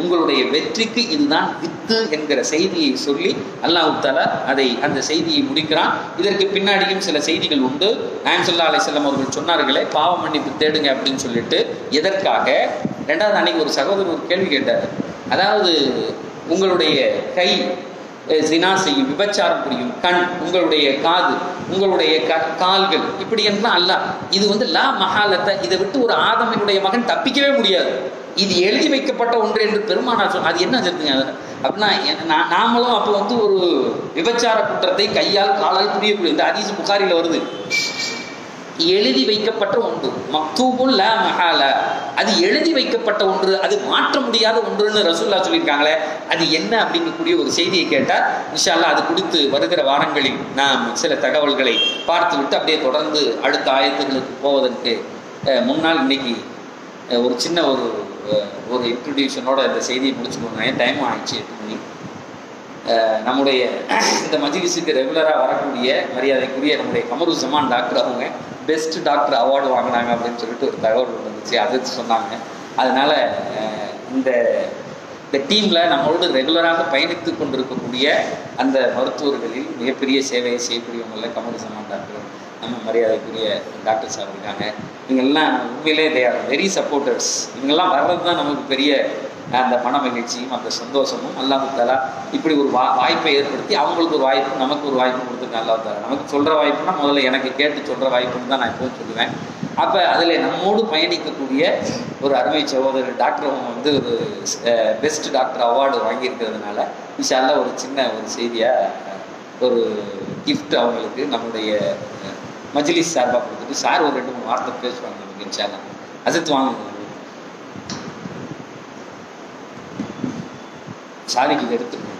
உங்களுடைய வெற்றிக்கு இதுதான் வித்து என்கிற செய்தியை சொல்லி அல்லாஹ் தஆலா அந்த செய்தியை முடிக்கிறான். இதற்கு பின்னாடியும் சில செய்திகள் உண்டு. நாயகம் ஸல்லல்லாஹு அலைஹி வஸல்லம் அவர்கள் சொன்னார்களே, பாவ மன்னிப்பு தேடுங்க அப்படின்னு சொல்லிட்டு. எதற்காக? ரெண்டாவது, அன்னைக்கு ஒரு சகோதரர் ஒரு கேள்வி கேட்டார். அதாவது உங்களுடைய கை ஜினா செய்யும், விபச்சாரம் புரியும், கண், உங்களுடைய காது, உங்களுடைய கால்கள், இப்படி என்றால் அல்லாஹ் இது லா மஹாலத்தை, இதை விட்டு ஒரு ஆதமினுடைய மகன் தப்பிக்கவே முடியாது, இது எழுதி வைக்கப்பட்ட ஒன்று என்று பெருமானார் சொன்ன. அது என்ன சொல்லுங்க அப்படின்னா, நாமளும் அப்போ ஒரு விபச்சார குற்றத்தை கையால் காலால் புரியக்கூடிய, இந்த ஹதீஸ் புகாரில வருது, எழுதி வைக்கப்பட்ட ஒன்று, மக்தூபுல் லா மஹால, அது எழுதி வைக்கப்பட்ட ஒன்று, அது மாற்ற முடியாத ஒன்றுன்னு ரசூலுல்லாஹ் சொல்லியிருக்காங்களே, அது என்ன அப்படிங்கக்கூடிய ஒரு செய்தியை கேட்டால் இன்ஷா அல்லாஹ் அது குறித்து வருகிற வாரங்களில் நாம் சில தகவல்களை பார்த்து விட்டு அப்படியே தொடர்ந்து அடுத்த ஆயத்துகளுக்கு போவதற்கு முன்னால் இன்னைக்கு ஒரு சின்ன ஒரு இன்ட்ரடியூஷனோட இந்த செய்தியை முடிச்சுக்கணும். டைம் ஆயிடுச்சு 8 மணி. நம்முடைய இந்த மஜ்லிஸுக்கு ரெகுலராக வரக்கூடிய மரியாதைக்குரிய நம்முடைய கமருஜமான் டாக்டர் அவங்க பெஸ்ட் டாக்டர் அவார்டு வாங்கினாங்க அப்படின்னு சொல்லிட்டு ஒரு தகவல் வந்துச்சு, அது சொன்னாங்க. அதனால இந்த டீமில் நம்மளோடு ரெகுலராக பயணித்து கொண்டிருக்கக்கூடிய அந்த மருத்துவர்களில் மிகப்பெரிய சேவையை செய்யக்கூடியவங்கள கமருஜமான் டாக்டர், நம்ம மரியாதைக்குரிய டாக்டர் சார் இருக்காங்க. இவங்கெல்லாம் உண்மையிலே தே ஆர் வெரி சப்போர்ட்டர்ஸ். இவங்கெல்லாம் வர்றது தான் நமக்கு பெரிய அந்த மன மகிழ்ச்சியும் அந்த சந்தோஷமும். அல்லாஹ் தஆலா இப்படி ஒரு வாய்ப்பை ஏற்படுத்தி அவங்களுக்கு ஒரு வாய்ப்பு, நமக்கு ஒரு வாய்ப்பு கொடுத்துருக்கேன். அல்லாஹ் தஆலா நமக்கு சொல்கிற வாய்ப்புனா முதல்ல எனக்கு கேட்டு சொல்கிற வாய்ப்புன்னு தான் நான் எப்போவும் சொல்லுவேன். அப்போ அதில் நம்மோடு பயணிக்கக்கூடிய ஒரு அருமை சகோதரர் டாக்டர் அவங்க ஒரு பெஸ்ட் டாக்டர் அவார்டு வாங்கியிருக்கிறதுனால இன்ஷா அல்லாஹ் ஒரு சின்ன ஒரு செய்தியாக ஒரு கிஃப்ட் அவங்களுக்கு நம்முடைய மஜ்லிஸ் சார்பாக கொடுத்துட்டு சார் ஒரு 2-3 வார்த்தை பேசுவாங்க நமக்கு இன்ஷா அல்லாஹ். அசத் வாங்க சாரிக்கு எடுத்துக்கணும்.